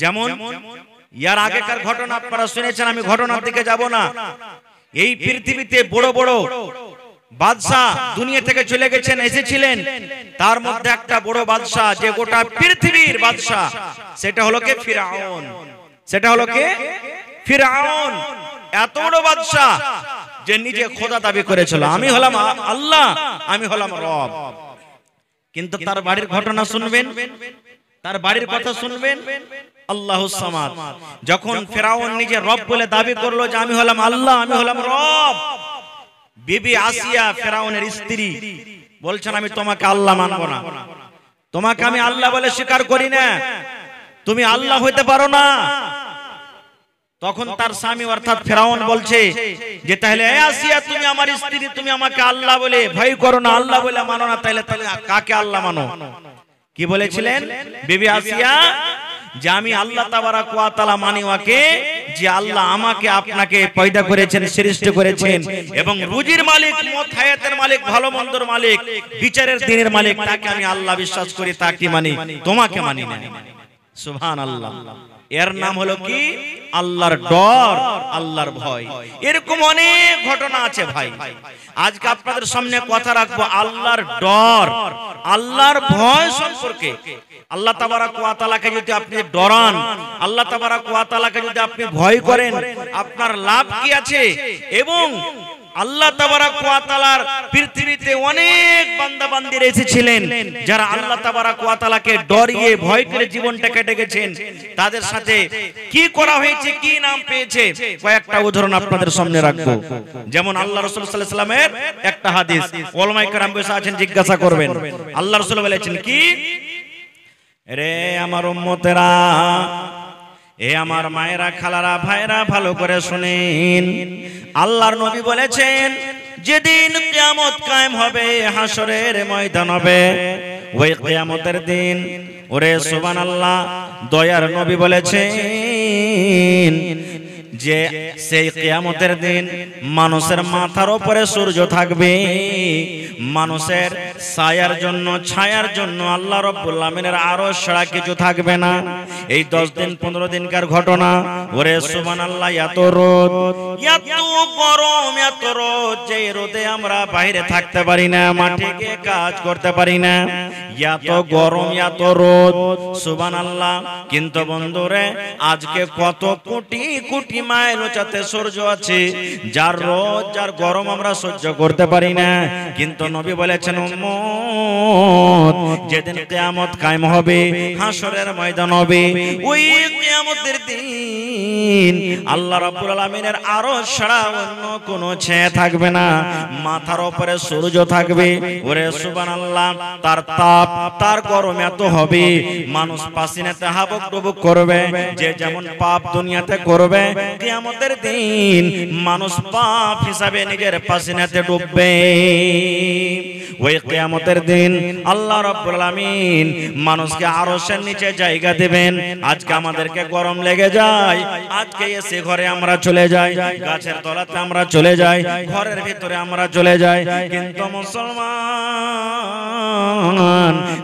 যেমন ইয়ার আগেকার ঘটনা আপনারা শুনেছেন, আমি ঘটনার দিকে যাব না। এই পৃথিবীতে বড় বড় বাদশা দুনিয়া থেকে চলে গেছেন, এসেছিলেন। তার মধ্যে একটা বড় বাদশা যে গোটা পৃথিবীর বাদশা, সেটা হলো কে? ফিরআউন। সেটা হলো কে? ফিরআউন। এত বড় বাদশা যে নিজে খোদা দাবি করেছিল, আমি হলাম আল্লাহ, আমি হলাম রব। কিন্তু তার বাড়ির ঘটনা শুনবেন, তার বাড়ির কথা শুনবেন। আল্লাহুস সামাদ। যখন ফিরআউন নিজে রব বলে দাবি করলো যে আমি হলাম আল্লাহ, আমি হলাম রব, বিবি আসিয়া ফিরআউনের স্ত্রী বলছেন আমি তোমাকে আল্লাহ মানব না, তোমাকে আমি আল্লাহ বলে স্বীকার করি না, তুমি আল্লাহ হইতে পারো না। তখন তার স্বামী অর্থাৎ ফিরআউন বলছে যে তাহলে এ আসিয়া তুমি আমার স্ত্রী, তুমি আমাকে আল্লাহ বলে ভয় করো না, আল্লাহ বলে মানো না, তাহলে কাকে আল্লাহ মানো? কি বলেছিলেন বিবি আসিয়া? যে আমি আল্লাহ তাবারাক ওয়া তাআলা মানি ওয়াকে, যে আল্লাহ আমাকে আপনাকে পয়দা করেছেন, সৃষ্টি করেছেন, এবং রুজির মালিক, মত হায়াতের মালিক, ভালো মন্দর মালিক, বিচারের দিনের মালিক, তাকে আমি আল্লাহ বিশ্বাস করি, তাকে মানি, তোমাকে মানি না। সুবহানাল্লাহ। এর নাম হলো কি? আল্লাহর ডর, আল্লাহর ভয়। এরকম অনেক ঘটনা আছে ভাই। আজকে আপনাদের সামনে কথা রাখবো আল্লাহর ডর, আল্লাহর ভয় সম্পর্কে। আল্লাহ তাবারাক ওয়া তাআলাকে যদি আপনি ডরান, আল্লাহ তাবারাক ওয়া তাআলাকে যদি আপনি ভয় করেন, আপনার লাভ কি আছে? এবং আল্লাহ তাবারাক ওয়া তাআলার পৃথিবীতে অনেক বান্দা বান্দিরা এসেছিলেন যারা আল্লাহ তাবারাক ওয়া তাআলাকে ডরিয়ে ভয় করে জীবনটা কেটে গেছেন। তাদের সাথে কি করা হয়েছে, কি নাম পেয়েছে, কয়েকটা উদাহরণ আপনাদের সামনে রাখবো। যেমন আল্লাহ রাসূল সাল্লাল্লাহু আলাইহি ওয়াসাল্লামের একটা হাদিস, ওলামায়ে কেরাম বসে আছেন, জিজ্ঞাসা করবেন। আল্লাহ রাসূল বলেছেন কি? রে আমার উম্মতেরা, এ আমার মায়েরা, খালারা, ভাইরা, ভালো করে শুনেন। আল্লাহর নবী বলেছেন যেদিন কিয়ামত কায়েম হবে, হাসরের ময়দান হবে, ওই কিয়ামতের দিন, ওরে সুবহানাল্লাহ, দয়ার নবী বলেছেন যে সেই কিয়ামতের দিন মানুষের মাথার উপরে সূর্য থাকবে, মানুষের ছায়ার জন্য, ছায়ার জন্য আল্লাহ রাব্বুল আমিনের আরশ ছাড়া কিছু থাকবে না। এই 10 দিন 15 দিনকার ঘটনা। ওরে সুবহানাল্লাহ, এত রোদ, এত গরম, এত রোদ, যে রোদে আমরা বাইরে থাকতে পারি না, মাঠে গিয়ে কাজ করতে পারি না, এত গরম, এত রোদ, সুবহানাল্লাহ। কিন্তু বন্ধুরে, আজকে কত কোটি কোটি মাইল উঁচাতে সূর্য আছে, যার রোদ, যার গরম আমরা সহ্য করতে পারি না। কিন্তু নবী বলেছেন উম্মত, যেদিন কিয়ামত কায়েম হবে, হাসরের ময়দান হবে, ওই কিয়ামতের দিন আল্লাহ রাব্বুল আলামিনের আরশ ছাড়া অন্য কোনো ছায়া থাকবে না, মাথার উপরে সূর্য থাকবে। ওরে সুবহানাল্লাহ, তার তাপ, তার গরম এত হবে, মানুষ পাসিনাতে হাবুক ডুবুক করবে, যে যেমন পাপ দুনিয়াতে করবে, কিয়ামতের দিন মানুষ পাপ হিসাবে নিজের পাসিনাতে ডুববে। ওই কিয়ামতের দিন আল্লাহ রাব্বুল আলামিন মানুষকে আরশের নিচে জায়গা দেবেন। আজকে আমাদেরকে গরম লেগে যায়, আজকে এসে ঘরে আমরা চলে যাই, গাছের তলাতে আমরা চলে যাই, ঘরের ভিতরে আমরা চলে যাই। কিন্তু মুসলমান,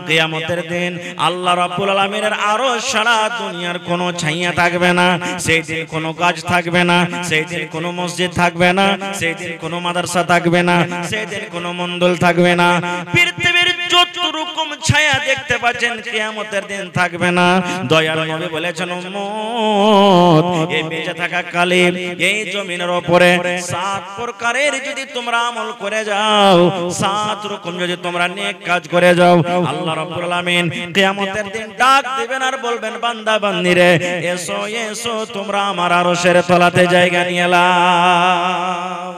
কিয়ামতের দিন আল্লাহ রাব্বুল আলামিনের আরশ ছাড়া দুনিয়ার কোনো ছায়া থাকবে না। সেই দিন কোনো কাজ থাকবে না, সেই দিন কোনো মসজিদ থাকবে না, সেই দিন কোনো মাদ্রাসা থাকবে না, সেই দিন কোনো মন্দির থাকবে না। পৃথিবীর যত রকম ছায়া দেখতে পাচ্ছেন, কিয়ামতের দিন থাকবে না। দয়াল নবী বলেছেন উম্মত, এই বেঁচে থাকা কালে এই জমিনের উপরে 7 প্রকারের যদি তোমরা আমল করে যাও, 7 রকম যদি তোমরা নেক কাজ করে যাও, আল্লাহ রাব্বুল আলামিন কিয়ামতের দিন ডাক দিবেন আর বলবেন, বান্দা বান্দিরে, এসো এসো, তোমরা আমার আরশের তলাতে জায়গা নিয়ে নাও।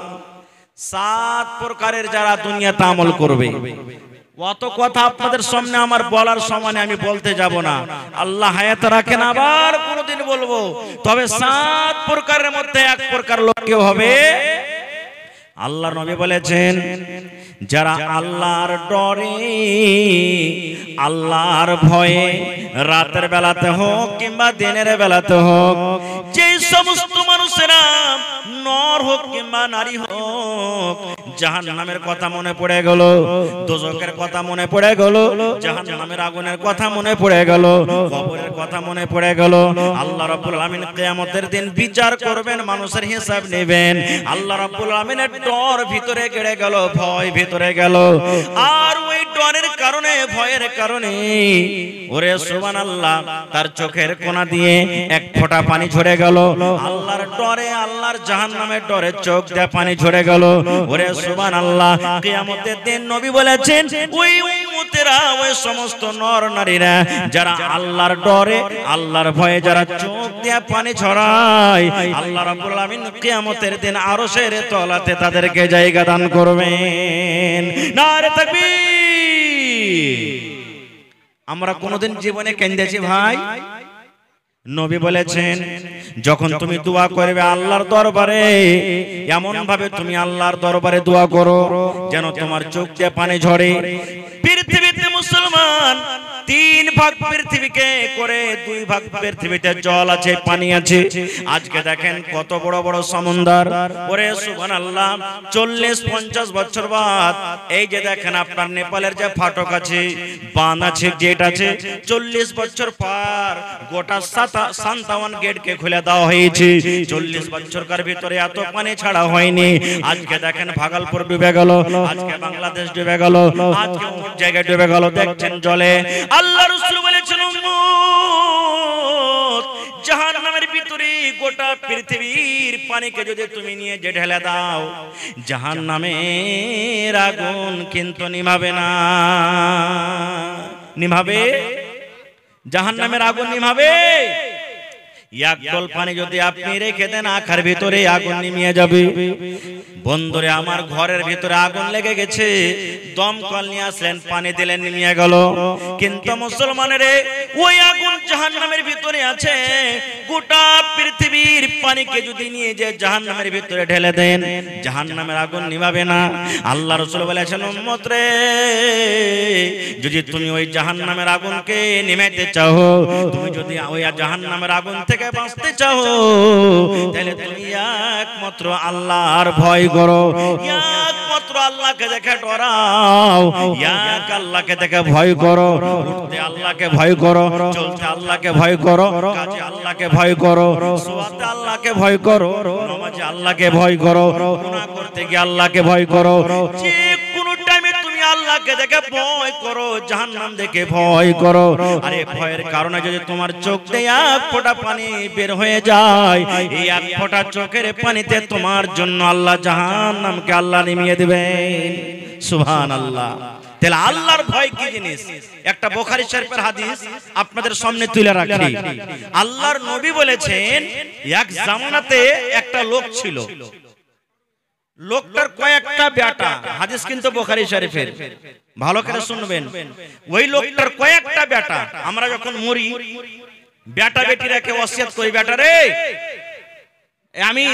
7 প্রকারের যারা দুনিয়াতে আমল করবে। কত কথা আপনাদের সামনে আমার বলার সময় আমি বলতে যাব না, আল্লাহ হায়াত রাখেন, আবার কোনদিন বলবো। তবে 7 প্রকারের মধ্যে 1 প্রকার লোক কেউ হবে, আল্লাহর নবী বলেছেন, যারা আল্লাহর ডরে, আল্লাহর ভয়ে, রাতের বেলাতে হোক কিংবা দিনের বেলাতে হোক, যে সমস্ত মানুষেরা, নর হোক কিংবা নারী হোক, জাহান্নামের কথা মনে পড়ে গেল, দোজখের কথা মনে পড়ে গেল, জাহান্নামের আগুনের কথা মনে পড়ে গেল, কবরের কথা মনে পড়ে গেল। আল্লাহ রাব্বুল আলামিন কিয়ামতের দিন বিচার করবেন, মানুষের হিসাব নেবেন। আল্লাহ রাব্বুল আলামিনের ডর ভিতরে গেড়ে গেল, ভয় ভিতরে গেল। আর ওই ডরের কারণে, ভয়ের কারণে ওরে সুবহানাল্লাহ তার চোখের কোনা দিয়ে এক ফোঁটা পানি ঝরে গেল। আল্লাহর ডরে, আল্লাহর জাহান্নামের ডরে চোখ দিয়ে পানি ঝরে গেল। ওরে সুবহানাল্লাহ, কিয়ামতের দিন নবী বলেছেন ওই উম্মতেরা, ওই সমস্ত নর নারীরা যারা আল্লাহর ডরে, আল্লাহর ভয়ে যারা চোখ দিয়ে পানি ঝরায়, আল্লাহ রাব্বুল আলামিন কিয়ামতের দিন আরশের তলাতে তাদেরকে জায়গা দান করবেন। নারে তাকবীর। আমরা কোনোদিন জীবনে কেঁদেছি ভাই? নবী বলেছেন যখন তুমি দোয়া করবে আল্লাহর দরবারে, এমন ভাবে তুমি আল্লাহর দরবারে দোয়া করো যেন তোমার চোখ দিয়ে পানি ঝরে। পৃথিবীতে মুসলমান 3 ভাগ পৃথিবীকে করে 2 ভাগ পৃথিবীতে জল আছে, পানি আছে। আজকে দেখেন কত বড় বড় সমুদ্র। ওরে সুবহানাল্লাহ, 40-50 বছর বাদ এই যে দেখেন আপনার নেপালের যে ফাটক আছে, বাঁধ আছে, গেট আছে, 40 বছর পর গোটা 57 গেটকে খুলে দেওয়া হয়েছে। 40 বছরকার ভিতরে এত পানি ছাড়া হয়নি। আজকে দেখেন ভাগলপুর ডুবে গেল, আজকে বাংলাদেশ ডুবে গেল, আজকে অমুক জায়গায় ডুবে গেল, দেখছেন জলে। আল্লাহ রাসূল বলেছেন উম্মত, জাহান্নামের ভিতরে গোটা পৃথিবীর পানিকে যদি তুমি নিয়ে যে ঢেলে দাও, জাহান্নামের আগুন কিন্তু নিভাবে না। নিভাবে? জাহান্নামের আগুন নিভাবে? এক ডল পানি যদি আপনি রেখে দেন, আখার ভিতরে আগুন নিমিয়ে যাবে। বন্ধুরে আমার, ঘরের ভিতরে আগুন লেগে গেছে, দমকল নিয়ে আসলেন, পানি দিলেন, নিমিয়ে গেল। কিন্তু মুসলমানের ওই আগুন জাহান্নামের ভিতরে আছে। গোটা পৃথিবীর পানিকে যদি নিয়ে যে জাহান্নামের ভিতরে ঢেলে দেন, জাহান্নামের আগুন নিভাবে না। আল্লাহ রাসূল বলেছেন উম্মত রে, যদি তুমি ওই জাহান্নামের আগুনকে নিভাইতে চাও, তুমি যদি ওই জাহান্নামের আগুন থেকে বাঁচতে চাও, তাহলে তুমি একমাত্র আল্লাহর ভয় করো, একমাত্র আল্লাহকে দেখে ডরাও, এক আল্লাহকে দেখে ভয় করো। উঠতে আল্লাহকে ভয় করো, চলতে আল্লাহকে ভয় করো, কাজে আল্লাহকে ভয় করো, সোয়াতে আল্লাহকে ভয় করো, নামাজে আল্লাহকে ভয় করো, গুনাহ করতে গিয়ে আল্লাহকে ভয় করো। যে কোনো টাইমে তুমি আল্লাহকে দেখে ভয় করো, জাহান্নাম দেখে ভয় করো। আরে ভয়ের কারণে যদি তোমার চোখ দিয়ে এক ফোঁটা পানি বের হয়ে যায়, এই এক ফোঁটা চোখের পানিতে তোমার জন্য আল্লাহ জাহান্নামকে আল্লাহ নিমিয়ে দিবেন। সুবহানাল্লাহ। তাহলে আল্লাহর ভয় কি জিনিস? একটা বুখারী শরীফের হাদিস আপনাদের সামনে তুলে রাখি। আল্লাহর নবী বলেছেন এক জামানাতে একটা লোক ছিল, লোকটার কয়েকটা বেটা। হাদিস কিন্তু বুখারী শরীফের, ভালো করে শুনবেন। ওই লোকটার কয়েকটা বেটা। আমরা যখন মরি, বেটা বেটিরাকে ওসিয়ত করি, বেটা রে আমি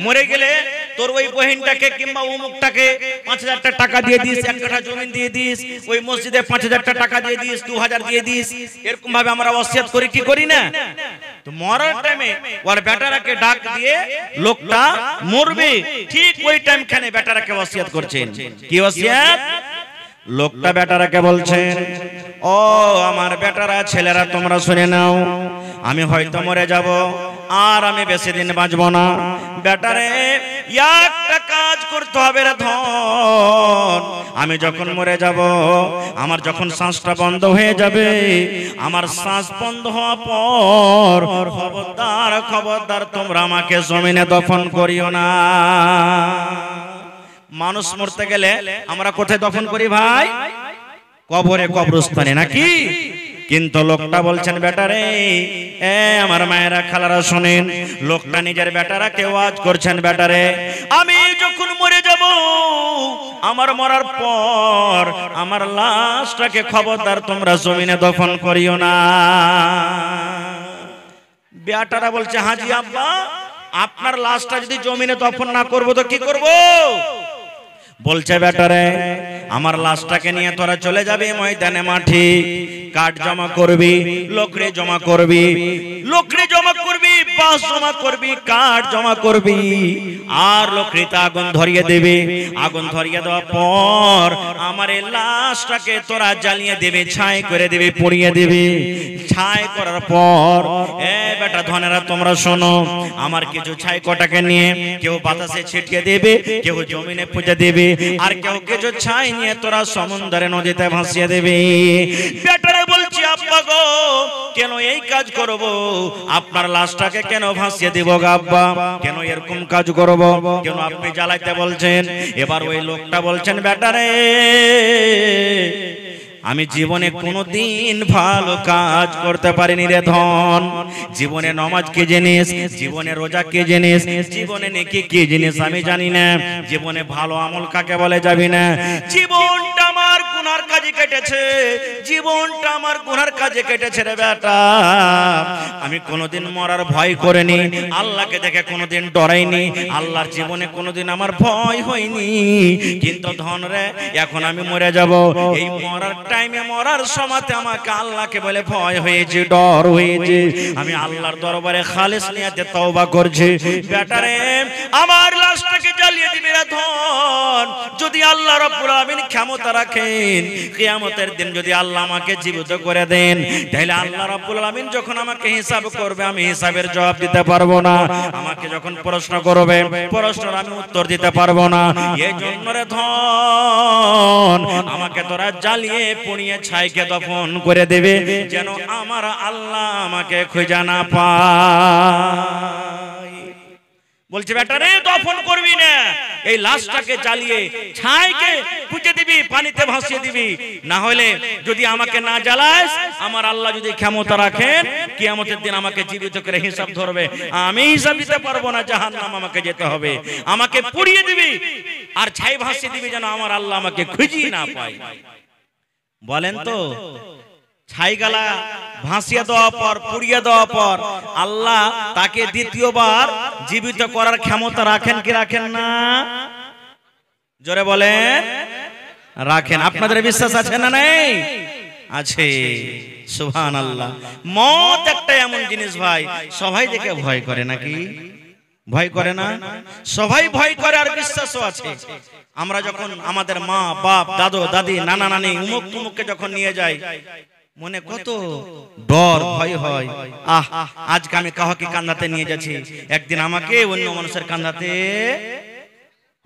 মরে গেলে তোর ওই বহিনটাকে কিংবা অমুকটাকে 5000 টাকা দিয়ে দিস, 1 কাঠা জমি দিয়ে দিস, ওই মসজিদে 5000 টাকা দিয়ে দিস, 2000 দিয়ে দিস। এরকম ভাবে আমরা ওসিয়ত করি কি করি না? তো মরার টাইমে ওর বেটারাকে ডাক দিয়ে লোকটা মরবে, ঠিক ওই টাইম খানে বেটারাকে ওসিয়ত করছেন। কি ওসিয়ত? লোকটা বেটারাকে বলছেন, ও আমার বেটারা, ছেলেরা তোমরা শুনে নাও, আমি হয়তো মরে যাব, আর আমি বেশি দিন বাঁচব না। বেটারে একটা কাজ করতে হবে রে ধন, আমি যখন মরে যাব, আমার যখন শ্বাসটা বন্ধ হয়ে যাবে, আমার শ্বাস বন্ধ হওয়ার পর খবরদার খবরদার তোমরা আমাকে জমিনে দফন করিও না। মানুষ মরতে গেলে আমরা কোথায় দফন করি ভাই? কবরে, কবরস্থানে, নাকি? কিন্তু লোকটা বলছেন, বেটারে আমার মায়েরা খালারা শোনেন, লোকটা নিজের বেটারাকে ওয়াজ করছেন, বেটারে আমি যখন মরে যাব, আমার মরার পর আমার লাশটাকে খবরদার তোমরা জমিনে দফন করিও না। বেটারা বলছে, হাজি আব্বা, আপনার লাশটা যদি জমিনে দফন না করবো তো কি করব? বলছে বেটারে আমার লাশটাকে নিয়ে তোরা চলে যাবে ময়দানে মাঠে, কাঠ জমা করবি, লকড়ি জমা করবি, বাঁশ জমা করবি, কাঠ জমা করবি, আর লকড়িতে আগুন ধরিয়ে দেবে। আগুন ধরিয়ে দেওয়ার পর আমার এই লাশটাকে তোরা জ্বালিয়ে দেবে, ছাই করে দেবে, পুড়িয়ে দেবে। ছাই করার পর বেটা ধনেরা তোমরা শোনো, আমার কিছু ছাই কটাকে নিয়ে কেউ বাতাসে ছিটিয়ে দেবে, কেউ জমিনে পুঁতে দেবে, আর কেউ কিছু ছাই নিয়ে তোরা সমুদ্রে নদীতে ভাসিয়ে দেবে। বেটারে বলছি আব্বা গো, কেন এই কাজ করব? আপনার লাশটাকে কেন ভাসিয়ে দেব গো আব্বা? কেন এরকম কাজ করব? কেন আপনি জ্বালাইতে বলছেন? এবার ওই লোকটা বলছেন, বেটারে আমি জীবনে কোনোদিন ভালো কাজ করতে পারিনি রে ধন। জীবনে নামাজ কি জিনিস, জীবনে রোজা কি জিনিস, জীবনে নেকি কি জিনিস আমি জানি না, জীবনে ভালো আমল কাকে বলে যাবি না। জীবনটা আমার গুনার কাজে কেটেছে, জীবনটা আমার গুনার কাজে কেটেছে রে বেটা। আমি কোনোদিন মরার ভয় করিনি, আল্লাহকে দেখে কোনোদিন ডরাইনি, আল্লাহর জীবনে কোনোদিন আমার ভয় হয়নি। কিন্তু ধন রে, এখন আমি মরে যাব, এই মরার টাইমে মরার সময়তে আমাকে আল্লাহকে বলে ভয় হয়েছে, ডর হয়েছে। আমি আল্লাহর দরবারে খালিস নিয়াতে তওবা করছি, বেটারে আমার লাশটাকে জ্বালিয়ে দিবি রে ধন। যদি আল্লাহ রাব্বুল আলামিন ক্ষমতা রাখেন, কিয়ামতের দিন যদি আল্লাহ আমাকে জীবিত করে দেন, তাহলে আল্লাহ রাব্বুল আলামিন যখন আমাকে হিসাব করবে, আমি হিসাবের জবাব দিতে পারবো না। আমাকে যখন প্রশ্ন করবে, প্রশ্নের আমি উত্তর দিতে পারবো না। এই জন্য রে ধন, আমাকে তোরা জ্বালিয়ে পুড়িয়ে ছাইকে দফন করে দেবে, যেন আমার আল্লাহ আমাকে খুঁজে না পায়। বলছে বেটারে দফন করবি না, এই লাশটাকে জ্বালিয়ে ছাইকে পুঁতে দিবি, পানিতে ভাসিয়ে দিবি। না হলে যদি আমাকে না জ্বালাস, আমার আল্লাহ যদি ক্ষমতা রাখেন, কিয়ামতের দিন আমাকে জীবিত করে হিসাব ধরবে, আমি হিসাব দিতে পারবো না, জাহান্নাম আমাকে যেতে হবে। আমাকে পুড়িয়ে দিবি আর ছাই ভাসিয়ে দিবি, যেন আমার আল্লাহ আমাকে খুঁজেই না পায়। বলেন তো, ছাইগালা ভাসিয়ে দেওয়ার পর, পুড়িয়ে দেওয়ার পর আল্লাহ তাকে দ্বিতীয়বার জীবিত করার ক্ষমতা রাখেন কি রাখেন না? জোরে বলেন, রাখেন। আপনাদের বিশ্বাস আছে না নেই? আছে। সুবহানাল্লাহ। মত একটা এমন জিনিস ভাই, সবাই দেখে ভয় করে নাকি? ভয় করে না? সবাই ভয় করে, আর বিশ্বাসও আছে। আমরা যখন আমাদের মা বাপ, দাদু দাদি, নানা নানি, উমুক তুমুককে যখন নিয়ে যাই, মনে কত ডর ভয় হয়। আজকে আমি কাউকে কান্দাতে নিয়ে যাচ্ছি, একদিন আমাকে অন্য মানুষের কান্দাতে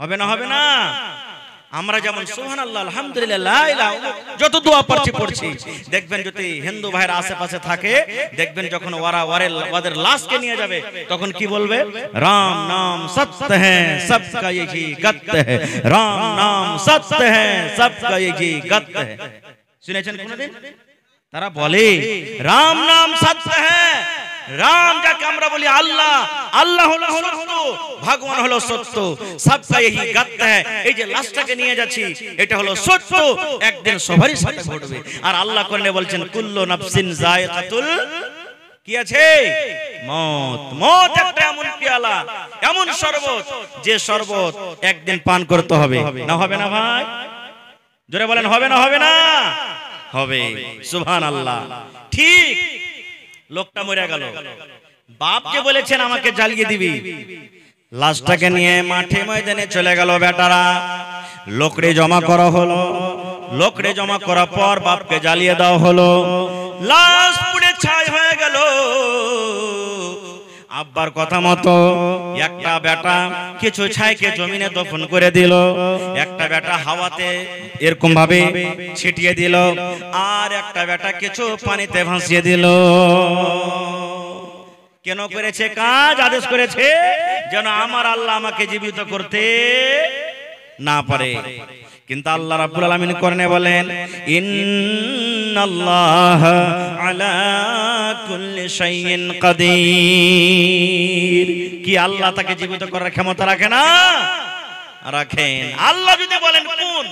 হবে না? হবে না? আমরা যেমন সুবহানাল্লাহ, আলহামদুলিল্লাহ, লা ইলাহা ইল্লাল্লাহ যত দোয়া পড়ছি, দেখবেন যদি হিন্দু ভাইয়ের আশেপাশে থাকে, দেখবেন যখন ওদের লাশকে নিয়ে যাবে, তখন কি বলবে? রাম নাম সত্য হ্যাঁ, সবকা একই গত হ্যাঁ, রাম নাম সত্য হ্যাঁ, সবকা একই গত হ্যাঁ। শুনেছেন কোনদিন? তারা বলে রাম নাম সত্য হ্যাঁ। রাম যাকে আমরা বলি আল্লাহ, আল্লাহ হলো সত্য, ভগবান হলো সত্য, সবকা একই গত হ্যাঁ। এই যে লাশটাকে নিয়ে যাচ্ছি, এটা হলো সত্য, একদিন সবারই সাথে ঘটবে। আর আল্লাহ কোরআনে বলছেন কুল্লু নাফসিন যায়কাতুল, কি আছে? মত। মত একটা এমন পেয়ালা, এমন শরবত, যে শরবত একদিন পান করতে হবে। না হবে না ভাই? জোরে বলেন, হবে না? হবে না? হবে। সুবহানাল্লাহ। ঠিক লোকটা মরে গেল, বাপ যে বলেছেন আমাকে জ্বালিয়ে দিবি, লাশটাকে নিয়ে মাঠে ময়দানে চলে গেল বেটারা। লোকড়ে জমা করা হলো, লোকড়ে জমা করার পর বাপকে জ্বালিয়ে দেওয়া হলো। লাশ পুড়ে ছাই হয়ে গেল। আব্বার কথা মতো একটা বেটা কিছু ছাইকে জমিনে দফন করে দিল, একটা বেটা হাওয়াতে এরকম ভাবে ছিটিয়ে দিল, আর একটা বেটা কিছু পানিতে ভাসিয়ে দিল। কেন করেছে কাজ? আদেশ করেছে যেন আমার আল্লাহ আমাকে জীবিত করতে না পারে। কিন্তু আল্লাহ রাব্বুল আলামিন কোরআনে বলেন ইন্নাল্লাহা আলা কুল্লি শাইইন কাদির। কি আল্লাহ তাকে জীবিত করার ক্ষমতা রাখে না? রাখেন। আল্লাহ যদি বলেন কোন,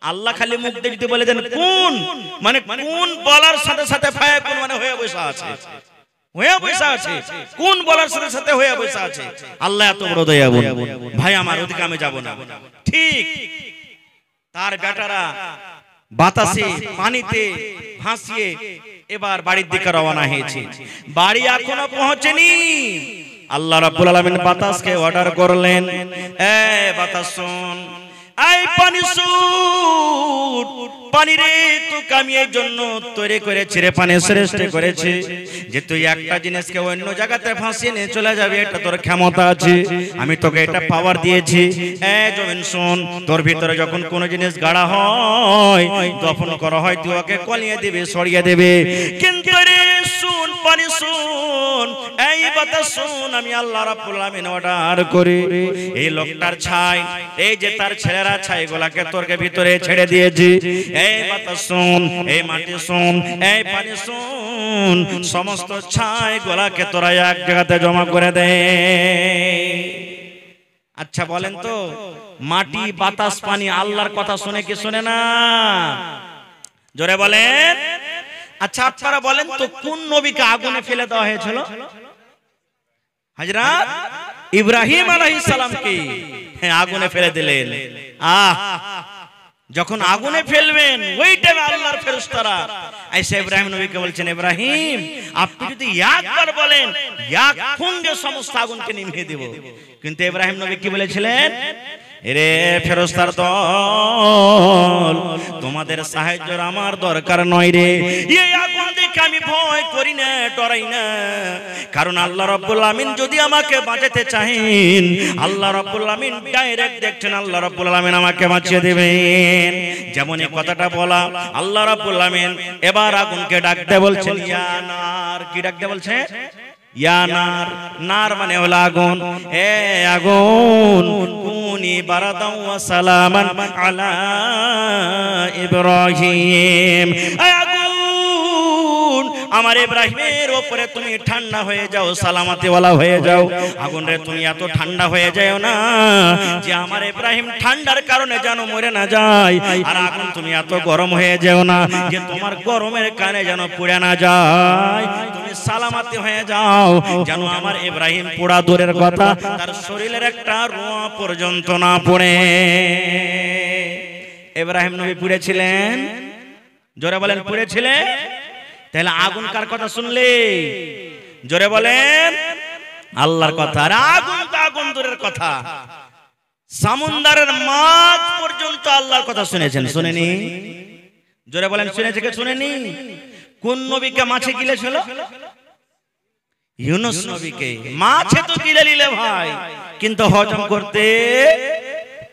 আল্লাহ খালি মুখ দিয়ে যদি বলে দেন কোন, মানে কোন বলার সাথে সাথে ফায়াকুন মানে হয়ে বসা আছে, হয়ে বসা আছে। কোন বলার সাথে সাথে হয়ে বসা আছে। আল্লাহ এত বড় দয়াবান ভাই, আমার ওদিকে আমি যাব না। ঠিক তার বেটারা বাতাসে পানিতে ভাসিয়ে এবার বাড়ির দিকে রওনা হয়েছে। বাড়ি এখনো পৌঁছেনি, আল্লাহ রাব্বুল আলামিন বাতাসকে অর্ডার করলেন, এ বাতাস শোন, এই পানি শুন, পানি রে তোকে আমি এই জন্য তৈরি করেছি রে, পানি সৃষ্টি করেছি যে তুই একটা জিনিসকে অন্য জায়গাতে ভাসিয়ে নিয়ে চলে যাবে, এটা তোর ক্ষমতা আছে, আমি তোকে এটা পাওয়ার দিয়েছি। এ জমিন শোন, তোর ভিতরে যখন কোনো জিনিস গাড়া হয়, দফন করা হয়, তুই ওকে কলিয়ে দিবে, সরিয়ে দেবে। কিন্তু রে শুন, পানি শুন, এই বাতাস শুন, আমি আল্লাহ রাব্বুল আলামিন অর্ডার করি এই লোকটার ছাই, এই যে তার ছেলেরা ছাইগুলাকে তোর ভিতরে ছেড়ে দিয়েছি। এই বাতাস শুন, এই মাটি শুন, এই পানি শুন, সমস্ত ছাইগুলাকে তোরা এক জায়গাতে জমা করে দে। আচ্ছা বলেন তো, মাটি বাতাস পানি আল্লাহর কথা শুনে কি শুনে না? জোরে বলেন। আচ্ছা আপনারা বলেন তো, কোন নবীকে আগুনে ফেলে দেওয়া হয়েছিল? হযরত ইব্রাহিম আলাইহিস সালামকে আগুনে ফেলে দিলেন। যখন আগুনে ফেলবেন ওই টাইমে আল্লাহর ফেরেশতারা এসে ইব্রাহিম নবীকে বলছেন, ইব্রাহিম আপনি যদি একবার বলেন এক ফুঙ্গে সমস্ত আগুনকে নিভিয়ে দেব। কিন্তু ইব্রাহিম নবী কি বলেছিলেন? রে ফেরেশতার দল, তোমাদের সাহায্যের আমার দরকার নয় রে, এই আগুন দেখে আমি ভয় করি না, ডরাই না, কারণ আল্লাহ রাব্বুল আমিন যদি আমাকে বাঁচাতে চাহেন, আল্লাহ রাব্বুল আমিন ডাইরেক্ট দেখছেন, আল্লাহ রাব্বুল আমিন আমাকে বাঁচিয়ে দেবেন। যেমন এই কথাটা বলা, আল্লাহ রাব্বুল আমিন এবার আগুনকে ডাকতে বলছেন, ইয়া নার, কি ডাকতে বলছে? ইয়া নার, নার মানে হলো আগুন, এ আগুন কুনি বারাদাও ওয়া সালামান আলা ইব্রাহিম, আমার ইব্রাহিমের উপরে তুমি ঠান্ডা হয়ে যাও, সালামতি ওয়ালা হয়ে যাও। আগুন রে তুমি এত ঠান্ডা হয়ে যাও না যে আমার ইব্রাহিম ঠান্ডার কারণে যেন মরে না যায়, আর আগুন তুমি এত গরম হয়ে যাও না যে তোমার গরমের কারণে যেন পুড়ে না যায়। তুমি সালামতি হয়ে যাও যেন আমার ইব্রাহিম পোড়া দূরের কথা, তার শরীরের একটা রোঁয়া পর্যন্ত না পড়ে। ইব্রাহিম নবী পুড়েছিলেন, জোরে বলেন পুড়েছিলেন। তাহলে আগুন কার কথা শুনলে? জোরে বলেন আল্লাহর কথা। আর আগুন তো আগুন দূরের কথা, সমুদ্রের মাছ পর্যন্ত আল্লাহর কথা শুনেছেন, শুনেনি? জোরে বলেন শুনেছে কে শুনেনি? কোন নবীকে মাছে গিলেছিল? ইউনূস নবীকে। মাছে তো গিলে নিলে ভাই, কিন্তু হজম করতে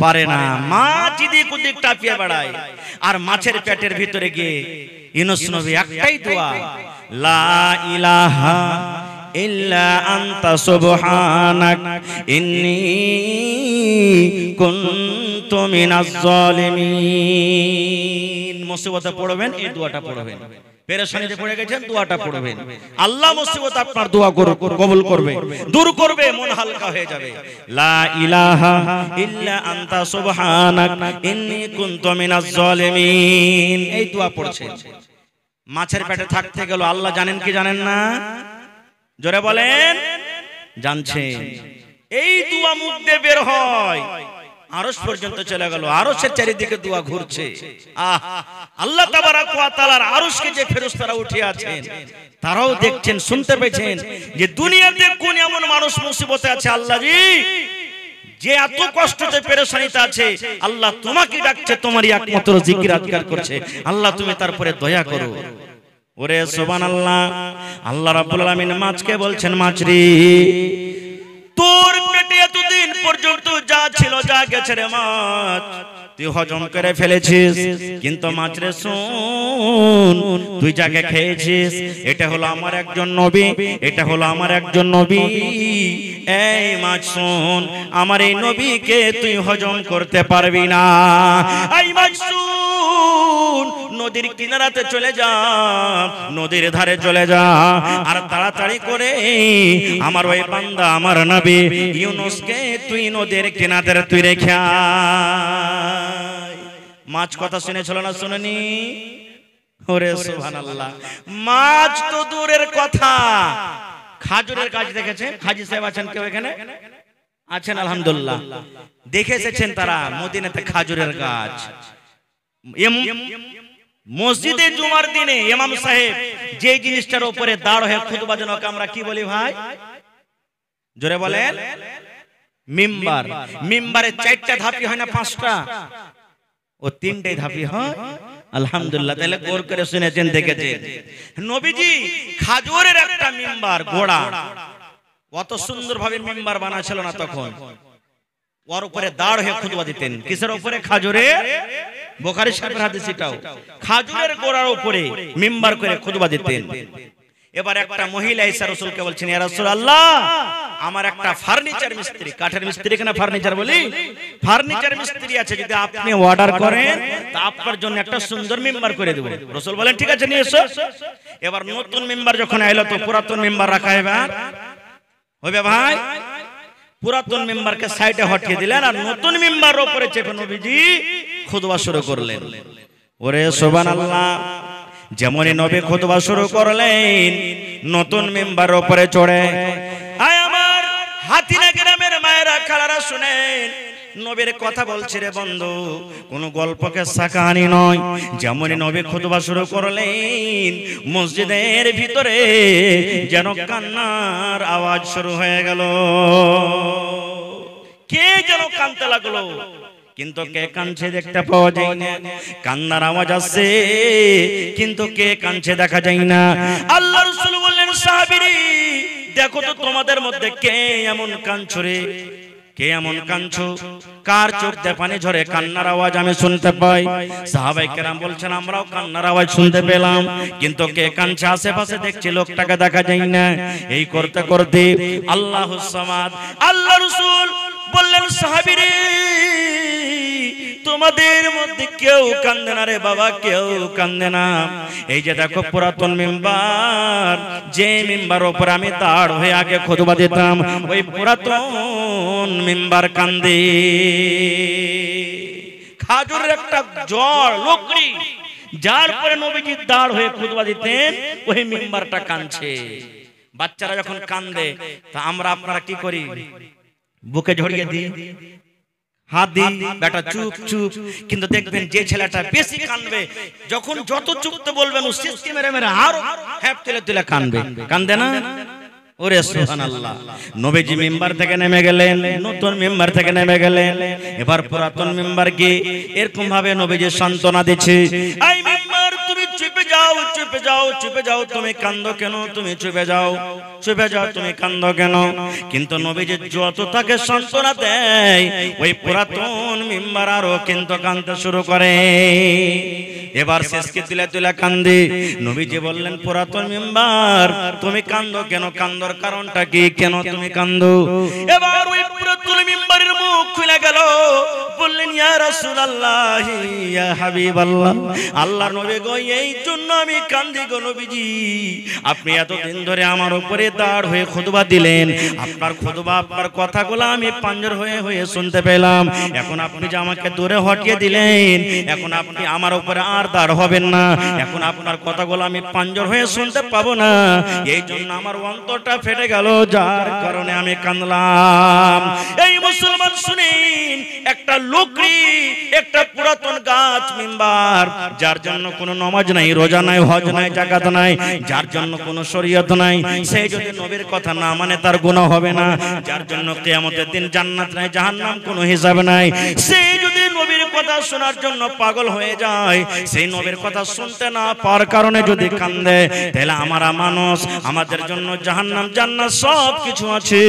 পারে না, মাছ এদিক ওদিক টাপিয়ে বেড়ায়। আর মাছের পেটের ভিতরে গিয়ে ইউনূস নবী একটাই দোয়া, লা ইলাহা ইল্লা আনতা সুবহানাক ইন্নী কুনতু মিনাজ জালিমিন। মুসিবতে পড়বেন এই দোয়াটা পড়বেন, পেরেশানিতে পড়ে গেছেন দোয়াটা পড়বেন, আল্লাহ মুসিবত আপনার দোয়া কবুল করবে, দূর করবে, মন হালকা হয়ে যাবে। লা ইলাহা ইল্লা আনতা সুবহানাক ইন্নী কুনতু মিনাজ জালিমিন, এই দোয়া পড়ছেন। মাছের পেটে থাকতে গেল, আল্লাহ জানেন কি জানেন না? জোরে বলেন জানছেন। এই দোয়া মুখ দিয়ে বের হয়, আরশ পর্যন্ত চলে গেল, আরশের চারিদিকে দোয়া ঘুরছে। আল্লাহ তাবারাক ওয়া তাআলার আরশকে যে ফেরেশতারা উঠে আছেন তারাও দেখছেন, শুনতে পেয়েছেন যে দুনিয়াতে কোন এমন মানুষ মুসিবতে আছে আল্লাহ জি, যে এত কষ্টতে পেরেশানিতে আছে, আল্লাহ তোমাকে ডাকছে, তোমারই একমাত্র জিকির আজকার করছে, আল্লাহ তুমি তারপরে দয়া করো। ওরে সুবহানাল্লাহ। আল্লাহ রাব্বুল আলামিন মাছকে বলছেন, মাছ রে তোর পেটে এতদিন পর্যন্ত যা ছিল যা গেছে রে মাছ, তুই হজম করে ফেলেছিস, কিন্তু মাছ রে শোন, তুই যাকে খেয়েছিস এটা হলো আমার একজন নবী, এটা হলো আমার একজন নবী। এই মাছ শোন, আমার এই নবীকে তুই হজম করতে পারবি না। এই মাছ শোন, নদীর কিনারাতে চলে যা, নদীর ধারে চলে যা, আর তাড়াতাড়ি করে আমার ওই বান্দা আমার নবী ইউনূসকে তুই নদীর কিনারে তুই রেখে আয়। মাছ কথা শুনেছিল না শুনেনি? ওরে সুবহানাল্লাহ। মাছ তো দূরের কথা, খাজুরের গাছ দেখেছেন? হাজী সাহেব আছেন কেউ এখানে? আছেন আলহামদুলিল্লাহ, দেখে এসেছেন তারা মদিনাতে খাজুরের গাছ। মসজিদে জুমার দিনে ইমাম সাহেব যে জিনিসটার উপরে দাঁড় হয়ে খুতবা দেন ওকে আমরা কি বলি ভাই? জোরে বলেন। মিম্বার। মিম্বারে 4টা ধাপি হয় না 5টা? ও 3টাই ধাপি হয়। আলহামদুলিল্লাহ, তাহলে গৌর করে শুনেছেন, দেখেছেন। নবীজি খাজুরের একটা মিম্বার গোড়া, অত সুন্দর ভাবে মিম্বার বানাছিল না তখন, ওর উপরে দাঁড় হয়ে খুতবা দিতেন। কিসের উপরে? খাজুরে। বুখারী শরীফের হাদিস এটাও। খাজুরের গোড়ার উপরে মিম্বার করে খুতবা দিতেন। এবার একটা মহিলা এসে রাসূলকে বলছেন, ইয়া রাসূলুল্লাহ, আমার একটা ফার্নিচার মিস্ত্রি, কাঠের মিস্ত্রি কেন ফার্নিচার বলি, ফার্নিচার মিস্ত্রি আছে, যদি আপনি অর্ডার করেন তা আপনার জন্য একটা সুন্দর মিম্বার করে দেব। রাসূল বলেন ঠিক আছে, নিয়ে এসো। এবার নতুন মিম্বার যখন এলো তো পুরাতন মিম্বার রাখা হবে ভাই। পুরাতন মিম্বারকে সাইডে হটিয়ে দিলেন আর নতুন মিম্বার উপরে চেপে নবীজি খুতবা শুরু করলেন। ওরে সুবহানাল্লাহ, যেমনই নবী খুতবা শুরু করলেন নতুন মিম্বার উপরে চড়ে, আয় আমার হাতিনা গ্রামের মায়েরা খালারা শুনেন, নবীর কথা বলছি রে বন্ধু, কোন গল্পকে সাকানি নয়। যেমনই নবী খুতবা শুরু করলেন মসজিদের ভিতরে যেন কান্নার আওয়াজ শুরু হয়ে গেল। কে যেন কাঁদতে লাগলো, কিন্তু কে কাঁদছে দেখতে পাওয়া যায় না। কান্নার আওয়াজ আসছে কিন্তু কে কাঁদছে দেখা যায় না। আল্লাহ রাসূল বললেন, সাহাবীরা দেখো তো তোমাদের মধ্যে কে এমন কাঁদছো রে, কে এমন কাঁদছো, কার চোখ দিয়ে পানি ঝরে, কান্নার আওয়াজ আমি শুনতে পাই। সাহাবায়ে কেরাম বলছেন আমরাও কান্নার আওয়াজ শুনতে পেলাম, কিন্তু কে কাঁদছে আশেপাশে দেখছি লোকটাকে দেখা যায় না। এই করতে করতে আল্লাহুস সামাদ, আল্লাহ রাসূল বললেন, সাহাবীরা তোমাদের মধ্যে কেউ কান্দে না রে বাবা, কেউ কান্দে না। এই যে দেখো পুরাতন মিম্বার, যে মিম্বার উপর আমি দাঁড় হয়ে আগে খুতবা দিতাম, ওই পুরাতন মিম্বার কান্দে। খাজুরের একটা জড় লকড়ি যার পরে নবীজি দাঁড় হয়ে খুতবা দিতেন, ওই মিম্বারটা কাঁদছে। বাচ্চারা যখন কান্দে তা আমরা আপনারা কি করি? বুকে জড়িয়ে দিই, হাত দিই, বেটা চুপ চুপ। কিন্তু দেখবেন যে ছেলেটা বেশি কাঁদবে, যখন যত চুপতে বলবেন ও সিস্টেম মেরে মেরে আরো হ্যাপ তুলে তুলে কাঁদবে, কাঁদে না? ওরে সুবহানাল্লাহ, নবীজি মিম্বার থেকে নেমে গেলেন, নতুন মিম্বার থেকে নেমে গেলেন। এবার পুরাতন মিম্বার কি এরকম ভাবে নবীজি সান্ত্বনা দিচ্ছে, এই মিম্বার তুমি চুপে যাও, চুপে যাও, চুপে যাও, তুমি কাঁদো কেন, তুমি চুপে যাও, চুপে যাও, তুমি কাঁদো কেন? কিন্তু নবীজি যত তাকে সান্ত্বনা দেয় ওই পুরাতন মিম্বার আরো কিন্তু কাঁদতে শুরু করে। এবার শেষকে তুলে তুলে কান্দে। নবীজি বললেন, পুরাতন মিম্বার তুমি কান্দো কেন, কান্দর কারণটা কি, কেন তুমি কান্দো? এবার ওই পুরাতন মিম্বারের মুখ খুলে গেল, বললেন, ইয়া রাসূলুল্লাহ, ইয়া হাবিবাল্লাহ, আল্লাহর নবী গো, এই জন্য আমি কান্দি গো নবীজি। আপনি এতদিন ধরে আমার উপরে দাঁড় হয়ে খুতবা দিলেন, আপনার খুতবা, আপনার কথাগুলো আমি পাঞ্জর হয়ে হয়ে শুনতে পেলাম। এখন আপনি যে আমাকে দূরে হটিয়ে দিলেন, এখন আপনি আমার উপরে আর দাঁড় হবেন না, এখন আপনার কথাগুলো আমি পাঞ্জর হয়ে শুনতে পাবো না। এই জন্য আমার অন্তরটা ফেটে গেল, যার কারণে আমি কাঁদলাম। এই মুসলমান শুনেন, একটা লকড়ি, একটা পুরাতন গাছ মিম্বার, যার জন্য কোনো নামাজ নাই, রোজা নাই, হজ নাই, যাকাত নাই, যার জন্য কোনো শরীয়ত নাই, সে যদি নবীর কথা না মানে তার গুনাহ হবে না। যার জন্য কিয়ামতের দিন জান্নাত নাই, জাহান্নাম কোনো হিসাব নাই, সে যদি নবীর কথা শোনার জন্য পাগল হয়ে যায়, সেই নবীর কথা শুনতে না পাওয়ার কারণে যদি কান্দে, তাহলে আমরা মানুষ, আমাদের জন্য জাহান্নাম জান্নাত সব কিছু আছে।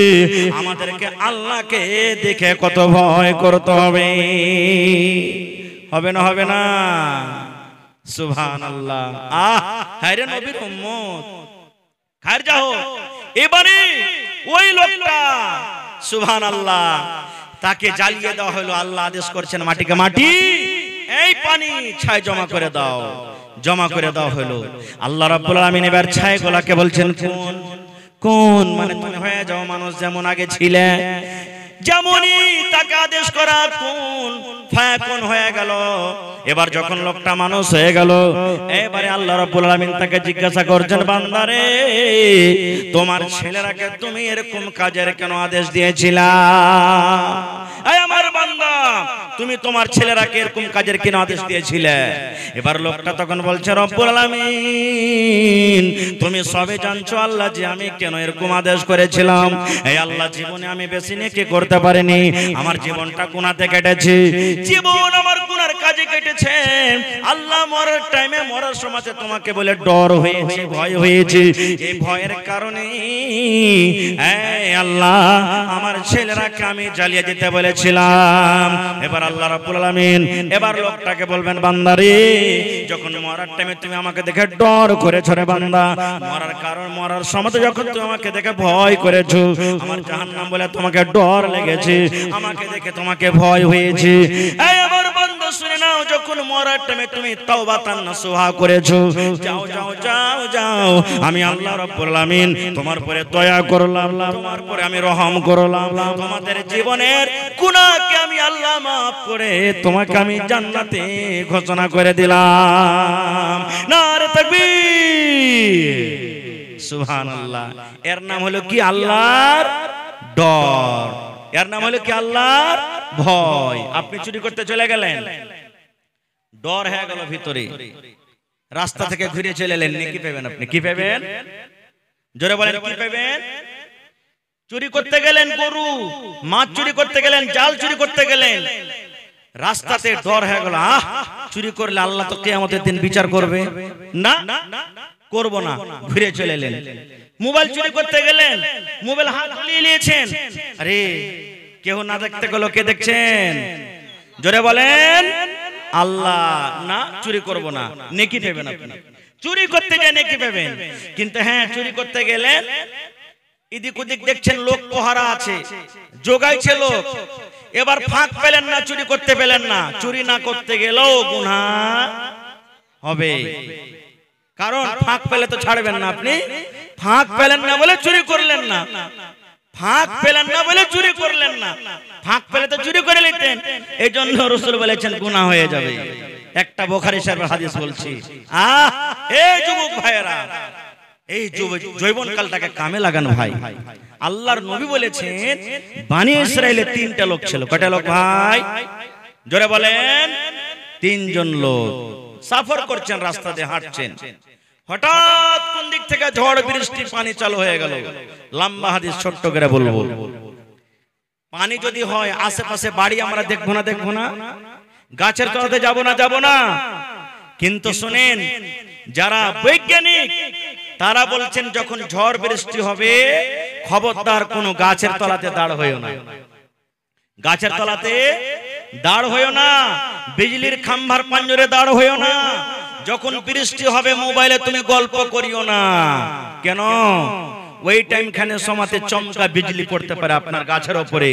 আমাদেরকে আল্লাহকে দেখে কত ভয় করতে হবে, হবে না? হবে না? সুবহানাল্লাহ। হায়রে নবীর উম্মত, খায়ের যাও। এবারে ওই লোকটা সুবহানাল্লাহ, তাকে জ্বালিয়ে দেওয়া হলো। আল্লাহ আদেশ করছেন, মাটিকে মাটি, এই পানি ছাই জমা করে দাও, জমা করে দেওয়া হলো। আল্লাহ রাব্বুল আলামিন এবার ছাইগুলোকে বলছেন, কোন কোন, মানে তুমি হয়ে যাও মানুষ যেমন আগে ছিলে। যেমনই তাকে আদেশ করা কোন ফায়াকুন হয়ে গেল। এবার যখন লোকটা মানুষ হয়ে গেল, এবারে আল্লাহ রাব্বুল আলামিন তাকে জিজ্ঞাসা করছেন, বান্দারে তোমার ছেলেরাকে তুমি এরকম কাজের কেন আদেশ দিয়েছিলা? এই আমার বান্দা, তুমি তোমার ছেলেরাকে এরকম কাজের কেন আদেশ দিয়েছিলে? এবার লোকটা তখন বলছে, রব্বুল আলামিন তুমি সবে জানছো আল্লাহ যে আমি কেন এরকম আদেশ করেছিলাম। এই আল্লাহ, জীবনে আমি বেশি নেকি করতে পারিনি, আমার জীবনটা গুনাহতে কেটেছে, জীবন আমার গুনার কাজে কেটেছে। আল্লাহ মরার টাইমে, মরার সময় তোমাকে বলে ডর হয়েছে, ভয় হয়েছে, এই ভয়ের কারণে এই আল্লাহ আমার ছেলেরাকে আমি জ্বালিয়ে দিতে বলেছিলাম। এবার আল্লাহ রাব্বুল আলামিন এবার লোকটাকে বলবেন, বান্দারে যখন মরার টাইমে তুমি আমাকে দেখে ডর করেছো রে বান্দা, মরার কারণ মরার সময় যখন তুমি আমাকে দেখে ভয় করেছো, আমার জাহান্নাম বলে তোমাকে ডর লেগেছে, আমাকে দেখে তোমাকে ভয় হয়েছে। এই আমার বান্দা শুনে নাও, যখন মরার টাইমে তুমি তাওবাতান নাসুহা করেছো, যাও যাও যাও যাও, আমি আল্লাহ রাব্বুল আলামিন তোমার পরে দয়া করলাম, তোমার পরে আমি রহম করলাম, তোমাদের জীবনের গুনাহকে আমি আল্লাহ মাফ করে তোমাকে আমি জান্নাতে ঘোষণা করে দিলাম। নারে তাকবীর, সুবহানাল্লাহ। এর নাম হলো কি? আল্লাহর ডর। এর নাম হলো কি? আল্লাহর ভয়। আপনি চুরি করতে চলে গেলেন, ডর হয়ে গেল ভিতরে, রাস্তা থেকে ঘুরে চলে এলেন, নেকি পাবেন আপনি? কি পাবেন? জোরে বলেন, কি পাবেন? চুরি করতে গেলেন, গরু মাছ চুরি করতে গেলেন, জাল চুরি করতে গেলেন, রাস্তাতে ডর হয়ে গেল, চুরি করলে আল্লাহ তো কিয়ামতের দিন বিচার করবে, না করব না, ঘুরে চলে এলেন। মোবাইল চুরি করতে গেলেন, মোবাইল হাত তুলিয়ে নিয়েছেন, আরে কেউ না দেখতে গেল, কে দেখছেন? জোরে বলেন, আল্লাহ। না, চুরি করব না, নেকি পাবেন আপনি। চুরি করতে গিয়ে নেকি পাবেন, কিন্তু হ্যাঁ চুরি করতে গেলেন, এদিক ওদিক দেখছেন লোক পহারা আছে, জোগাইছে লোক, এবার ফাঁক পেলেন না, চুরি করতে পেলেন না, চুরি না করতে গেলেও গুনাহ হবে, কারণ ফাঁক পেলে তো ছাড়বেন না আপনি। ফাঁক পেলেন না বলে চুরি করলেন না, ফাঁক পেলেন না বলে চুরি করলেন না, ফাঁক পেলে তো চুরি করে নিতেন। এই জন্য রাসূল বলেছেন গুনাহ হয়ে যাবে। একটা বুখারী শরীফের হাদিস বলছি, এই যুবক ভাইয়েরা, এই যৌবন কালটাকে কামে লাগানো ভাই। আল্লাহর নবী বলেছেন, বনি ইসরাইলের তিনটা লোক ছিল। কয়টা লোক ভাই? জোরে বলেন, তিনজন লোক সফর করছেন, রাস্তা দিয়ে হাঁটছেন, হঠাৎ কোন দিক থেকে ঝড় বৃষ্টি, পানি চালু হয়ে গেল। লম্বা হাদিস, ছোট্ট করে বলবো। পানি যদি হয়, আশেপাশে বাড়ি আমরা দেখবো না, দেখবো না, গাছের তলাতে যাব না, যাব না। কিন্তু শুনেন, যারা বৈজ্ঞানিক তারা বলছেন, যখন ঝড় বৃষ্টি হবে খবরদার কোনো গাছের তলাতে দাঁড় হইও না, গাছের তলাতে দাঁড় হইও না, বিজলির খাম্বার পাঞ্জরে দাঁড় হইও না। যখন বৃষ্টি হবে মোবাইলে তুমি গল্প করিও না, কেন? ওই টাইম খানে সমাতে চমকা বিজলি পড়তে পারে আপনার গাছের উপরে,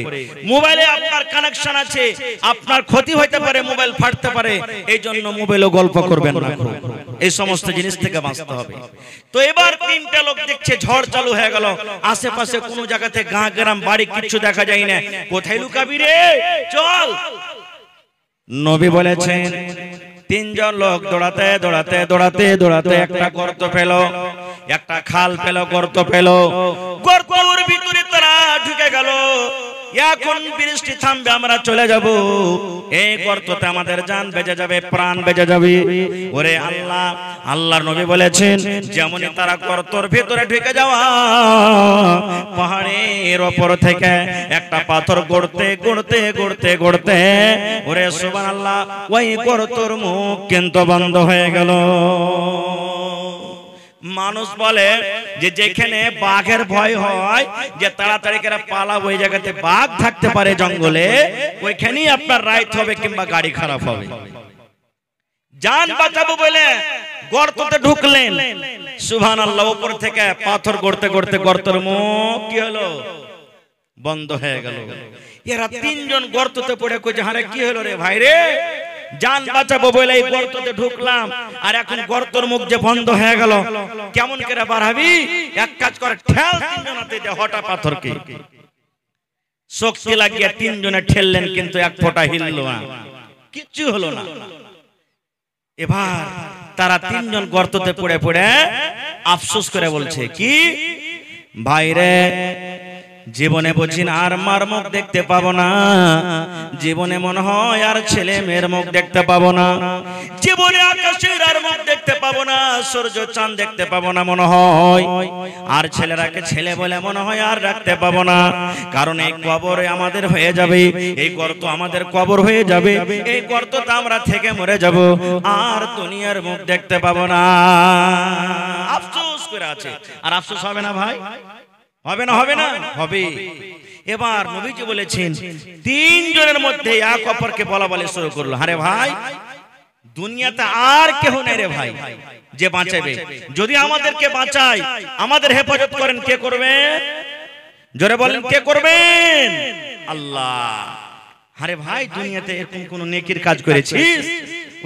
মোবাইলে আপনার কানেকশন আছে, আপনার ক্ষতি হইতে পারে, মোবাইল ফাটতে পারে, এই জন্য মোবাইলে গল্প করবেন না। এই সমস্ত জিনিস থেকে বাঁচতে হবে। তো এবার তিনটা লোক দেখছে ঝড় চালু হয়ে গেল, আশেপাশে কোনো জায়গাতে গাঁ গ্রাম বাড়ি কিছু দেখা যায় না, কোথায় লুকাবি রে, চল। নবী বলেছেন, তিনজন লোক দৌড়াতে দৌড়াতে দৌড়াতে দৌড়াতে একটা গর্ত পেল, একটা খাল পেল, গর্ত পেল, গর্তের ভিতরে তারা ঢুকে গেল। এখন বৃষ্টি থামবে, আমরা চলে যাব, এই গর্ততে আমাদের জান বেঁচে যাবে, প্রাণ বেঁচে যাবে। ওরে আল্লাহ, আল্লাহর নবী বলেছেন, যেমনই তারা গর্তের ভিতরে ঢুকে যাওয়া, পাহাড়ের ওপর থেকে একটা পাথর গড়তে গড়তে গড়তে গড়তে, ওরে সুবহানাল্লাহ, ওই গর্তের মুখ কিন্তু বন্ধ হয়ে গেল। মানুষ বলে যে যেখানে বাঘের ভয় হয়, যে তাড়াতাড়ি করে পালাবো, ওই জায়গাতে বাঘ থাকতে পারে জঙ্গলে, ওইখানেই আপনার রাইট হবে কিংবা গাড়ি খারাপ হবে। জান বাঁচাবো বলে গর্ততে ঢুকলেন, সুবহানাল্লাহ, উপর থেকে পাথর গড়তে গড়তে গর্তের মুখ কি হলো, বন্ধ হয়ে গেল। এরা তিনজন গর্ততে পড়ে কইছে, আরে কি হলো রে ভাই রে, জান বাঁচাবো বলে এই গর্ততে ঢুকলাম, আর এখন গর্তের মুখ যে বন্ধ হয়ে গেল, কেমন করে বাড়াবি? এক কাজ করে, ঠেল তিনজনাতে দে হঠাৎ পাথরকে। শক্তি লাগিয়ে তিনজনে ঠেললেন, কিন্তু এক ফোঁটা হিলল না, কিচ্ছু হলো না। এবার তারা তিনজন গর্ততে পড়ে পড়ে আফসোস করে বলছে, কি ভাইরে, জীবনে বুঝি আর মার মুখ দেখতে পাবো না, জীবনে মনে হয় আর ছেলে মেয়ের মুখ দেখতে পাবো না, জীবনে আকাশের আর মুখ দেখতে পাবো না, সূর্য চাঁদ দেখতে পাবো না মনে হয়, আর ছেলেরাকে ছেলে বলে মনে হয় আর রাখতে পাবো না। কারণ এই কবরে আমাদের হয়ে যাবে, এই গর্ত আমাদের কবর হয়ে যাবে, এই গর্ততে আমরা থেকে মরে যাব, আর দুনিয়ার মুখ দেখতে পাবো না। আফসোস করে আছে। আর আফসোস হবে না ভাই? হবে না? হবে না? হবে। এবার নবীজি বলেছেন, তিনজনের মধ্যে এক অপরকে বলা বলে শুরু করলো, আরে ভাই, দুনিয়াতে আর কেউ নেই রে ভাই যে বাঁচাবে। যদি আমাদেরকে বাঁচায়, আমাদের হেফাজত করেন, কে করবে? জোরে বলেন, কে করবেন? আল্লাহ। আরে ভাই, দুনিয়াতে এরকম কোন নেকির কাজ করেছিস,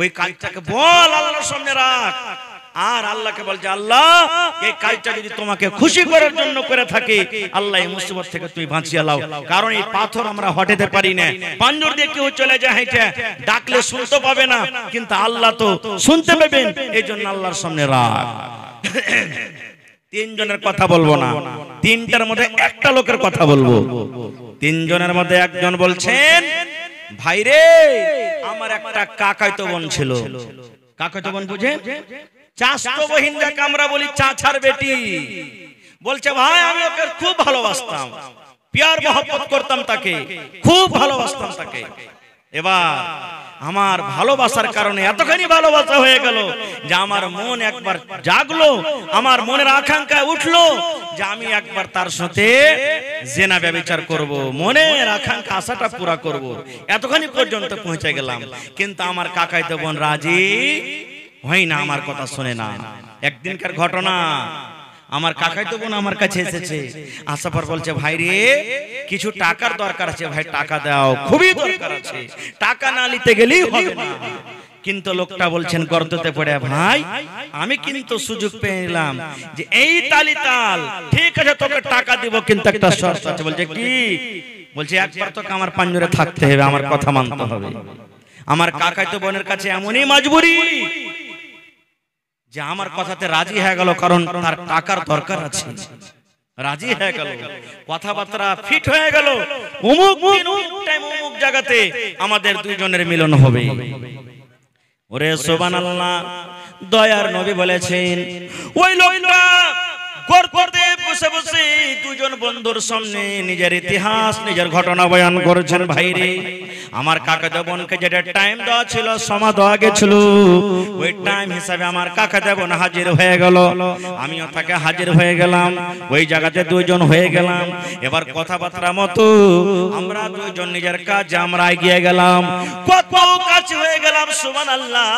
ওই কাজটাকে বল, আল্লাহর সামনে রাখ, আর আল্লাহকে বলছে, আল্লাহ এই কাজটা যদি তোমাকে খুশি করার জন্য করে থাকে, আল্লাহ এই মুসিবত থেকে তুমি বাঁচিয়ে লাও। কারণ এই পাথর আমরা হটাতে পারি না, পাঞ্জর দিয়ে কেউ চলে যায় হেঁটে, ডাকলে শুনতে পাবে না, কিন্তু আল্লাহ তো শুনতে পাবেন, এই জন্য আল্লাহর সামনে রাখ। তিনজনের কথা বলবো না, তিনটার মধ্যে একটা লোকের কথা বলবো। তিনজনের মধ্যে একজন বলছেন, ভাইরে, আমার একটা কাকাতো বোন ছিল। কাকাতো বোন বুঝে? চাচতো বহিন, যাকে আমরা বলি চাচার বেটি। বলছে, ভাই আমি ওকে খুব ভালোবাসতাম, প্যার মহব্বত করতাম, তাকে খুব ভালোবাসতাম তাকে। এবার আমার ভালোবাসার কারণে এতখানি ভালোবাসা হয়ে গেল যে আমার মন একবার জাগলো, আমার মনের আকাঙ্ক্ষা উঠলো যে আমি একবার তার সাথে জিনা ব্যভিচার করব, মনের আকাঙ্ক্ষা আশাটা পুরা করব। এতখানি পর্যন্ত পৌঁছে গেলাম, কিন্তু আমার কাকাইতো বোন রাজি হয় না, আমার কথা শুনে না। একদিনকার ঘটনা, আমার কাকাইতো বোন আমার কাছে এসেছে, আসার পর বলছে, ভাই রে, কিছু টাকার দরকার আছে, ভাই টাকা দাও, খুবই দরকার আছে, টাকা না নিতে গেলেই হবে না। কিন্তু লোকটা বলছেন গর্ততে পড়ে, ভাই আমি কিন্তু সুযোগ পেয়ে নিলাম যে এই তালি তাল, ঠিক আছে তোকে টাকা দিব, কিন্তু একটা শর্ত আছে। বলছে, কি? বলছে, একবার তোকে আমার পাঞ্জরে থাকতে হবে, আমার কথা মানতে হবে। আমার কাকাইতো বোনের কাছে এমনই মজবুরি যে আমার কথাতে রাজি হয়ে গেল, কারণ তার টাকার দরকার আছে, রাজি হয়ে গেল, কথাবার্তা ফিট হয়ে গেল, অমুক দিন অমুক টাইম অমুক জায়গাতে আমাদের দুইজনের মিলন হবে। ওরে সুবহানাল্লাহ, দয়ার নবী বলেছেন, ওই লোকটা গর্তে বসে বসে দুজন বন্ধুর সামনে নিজের ইতিহাস, নিজের ঘটনা বয়ান করেছেন। ভাইরে, আমার কাকাতো বোনকে যেটা টাইম দেওয়া ছিল, সময় দেওয়া গেছিল, ওই টাইম হিসাবে আমার কাকাতো বোন হাজির হয়ে গেল, আমিও তাকে হাজির হয়ে গেলাম, ওই জায়গাতে দুইজন হয়ে গেলাম। এবার কথাবার্তা মতো আমরা দুইজন নিজের কাজে আমরা এগিয়ে গেলাম, কত কাছে হয়ে গেলাম। সুবহানাল্লাহ।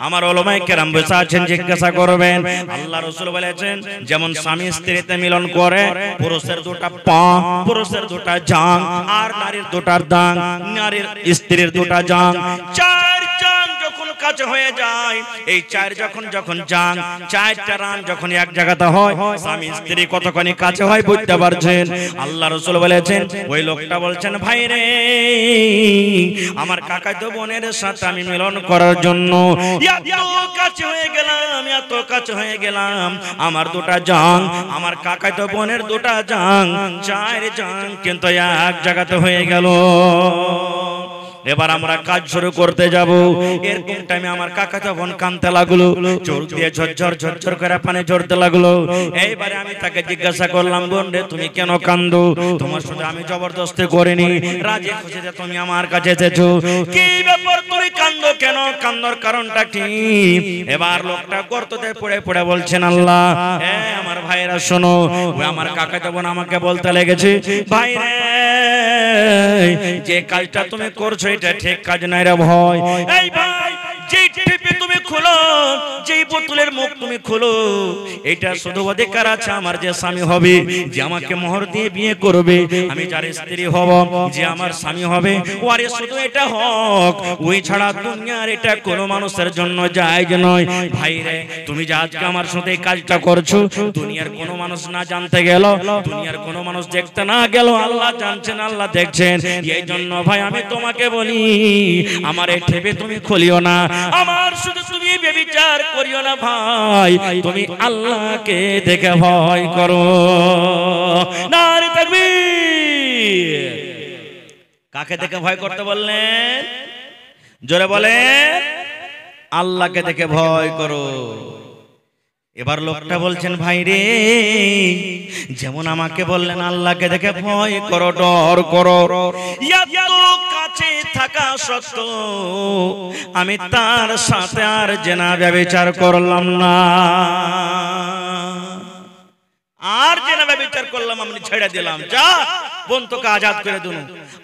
আমার উলামায়ে কেরাম বসে আছেন, জিজ্ঞাসা করবেন, আল্লাহ রাসূল বলেছেন, যেমন স্বামী স্ত্রীতে মিলন করে, পুরুষের দুটা পা, পুরুষের দুটা জাং, আর নারীর দুটা দাং, নারীর স্ত্রীর দুটা জাং, চার জাং যখন কাছে হয়ে যায়, এই চার যখন জাং, চারটা রান যখন এক জায়গাতে হয়, স্বামী স্ত্রী কতখানি কাছে হয় বুঝতে পারছেন। আল্লাহ রাসূল বলেছেন, ওই লোকটা বলছেন, ভাই রে, আমার কাকাতো বোনের সাথে আমি মিলন করার জন্য এত কাছে হয়ে গেলাম, এত কাছে হয়ে গেলাম, আমার দুটা জাং, আমার কাকাতো বোনের দুটা জাং, চার জাং কিন্তু এক জায়গাতে হয়ে গেল। এবার আমরা কাজ শুরু করতে যাব। এরকম টাইমে আমার কাকাতো বোন কাঁদতে লাগলো, চোখ দিয়ে ঝরঝর ঝরঝর করে পানি ঝরতে লাগলো। এইবারে আমি তাকে জিজ্ঞাসা করলাম, বোন রে, তুমি কেন কান্দো? তোমার সাথে আমি জবরদস্তি করিনি, রাজি খুশিতে তুমি আমার কাছে এসেছো, কি ব্যাপার, তুমি কান্দো কেন? কান্দার কারণটা কি? এবার লোকটা গর্ততে পড়ে পড়ে বলছেন, আল্লাহ, আমার ভাইরা শোনো, ওই আমার কাকাতো বোন আমাকে বলতে লেগেছে, ভাই রে, যে কাজটা তুমি করছো এটা ঠিক কাজ নাই রে ভাই। এই ভাই, যে টিপে তুমি তুমি খুলো, যেই বোতলের মুখ তুমি খুলো, এটা শুধু অধিকার আছে আমার যে স্বামী হবে, যে আমাকে মোহর দিয়ে বিয়ে করবে, আমি যার স্ত্রী হব, যে আমার স্বামী হবে, ওরে শুধু এটা হক। ওই ছাড়া দুনিয়ার এটা কোনো মানুষের জন্য জায়েজ নয়। ভাই রে, তুমি যে আজকে আমার সাথে কাজটা করছো, দুনিয়ার কোনো মানুষ না জানতে গেল, দুনিয়ার কোনো মানুষ দেখতে না গেল, আল্লাহ জানছেন, আল্লাহ দেখছেন। এই জন্য ভাই আমি তোমাকে বলি, আমার এই ঠেপে তুমি খুলিও না, আমার শুধু তুমি ব্যভিচার করিও না ভাই, তুমি আল্লাহকে দেখে ভয় করো। নারে তাকবীর। কাকে দেখে ভয় করতে বললেন? জোরে বলেন, আল্লাহকে দেখে ভয় করো। এবার লোকটা বলছেন, ভাই রে, যেমন আমাকে বললেন আল্লাহকে দেখে ভয় করো, ডর করো, এত কাছে থাকা সত্ত্বেও আমি তার সাথে আর জেনা ব্যভিচার করলাম না, আর জেনা ব্যভিচার করলাম, আমি ছেড়ে দিলাম, যা বোন তোকে আজাদ করে দিন,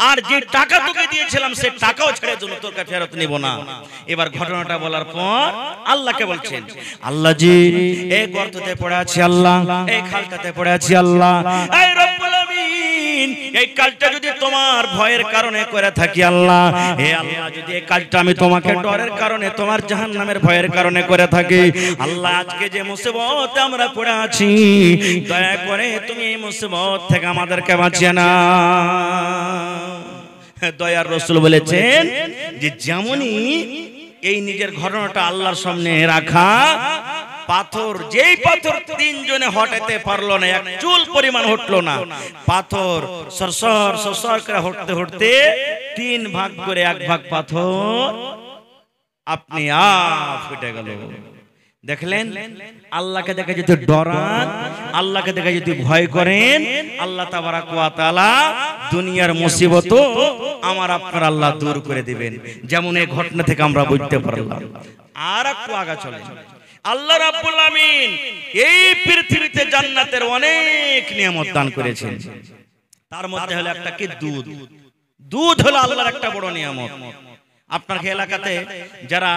আর যে টাকা তোকে দিয়েছিলাম সে টাকাও ছেড়ে দিন, তোকে ফেরত নিব না। এবার ঘটনাটা বলার পর আল্লাহকে বলছেন, আল্লাহ জি, এই গর্ততে পড়ে আছি আল্লাহ, এই খালটাতে পড়ে আছি আল্লাহ, এই রব্বুল আমিন, এই কাজটা যদি তোমার ভয়ের কারণে করে থাকি আল্লাহ, হে আল্লাহ, যদি এই কাজটা আমি তোমাকে ডরের কারণে, তোমার জাহান্নামের ভয়ের কারণে করে থাকি, আল্লাহ আজকে যে মুসিবতে আমরা পড়ে আছি, দয়া করে তুমি এই মুসিবত থেকে আমাদেরকে বাঁচিয়ে না। দয়ার রাসূল বলেছেন যে যেমনই এই নিজের ঘটনাটা আল্লাহর সামনে রাখা, পাথর, যেই পাথর তিনজনে হটাতে পারলো না, এক চুল পরিমাণ হটলো না, পাথর সরসর সরসর করে হটতে হটতে তিন ভাগ করে এক ভাগ পাথর আপনি আপ ফুটে গেল। দেখলেন, আল্লাহকে দেখে যদি ডরান, আল্লাহকে দেখে যদি ভয় করেন, আল্লাহ তাবারাক ওয়া তাআলা দুনিয়ার মুসিবত আমার আপনার আল্লাহ দূর করে দিবেন। যেমন এই ঘটনা থেকে আমরা বুঝতে পারলাম। আর একটু আগা চলে, আল্লাহ রাব্বুল আমিন এই পৃথিবীতে জান্নাতের অনেক নিয়ামত দান করেছেন, তার মধ্যে হলো একটা কি দুধ। দুধ হলো আল্লাহর একটা বড় নিয়ামত। আপনার এলাকাতে যারা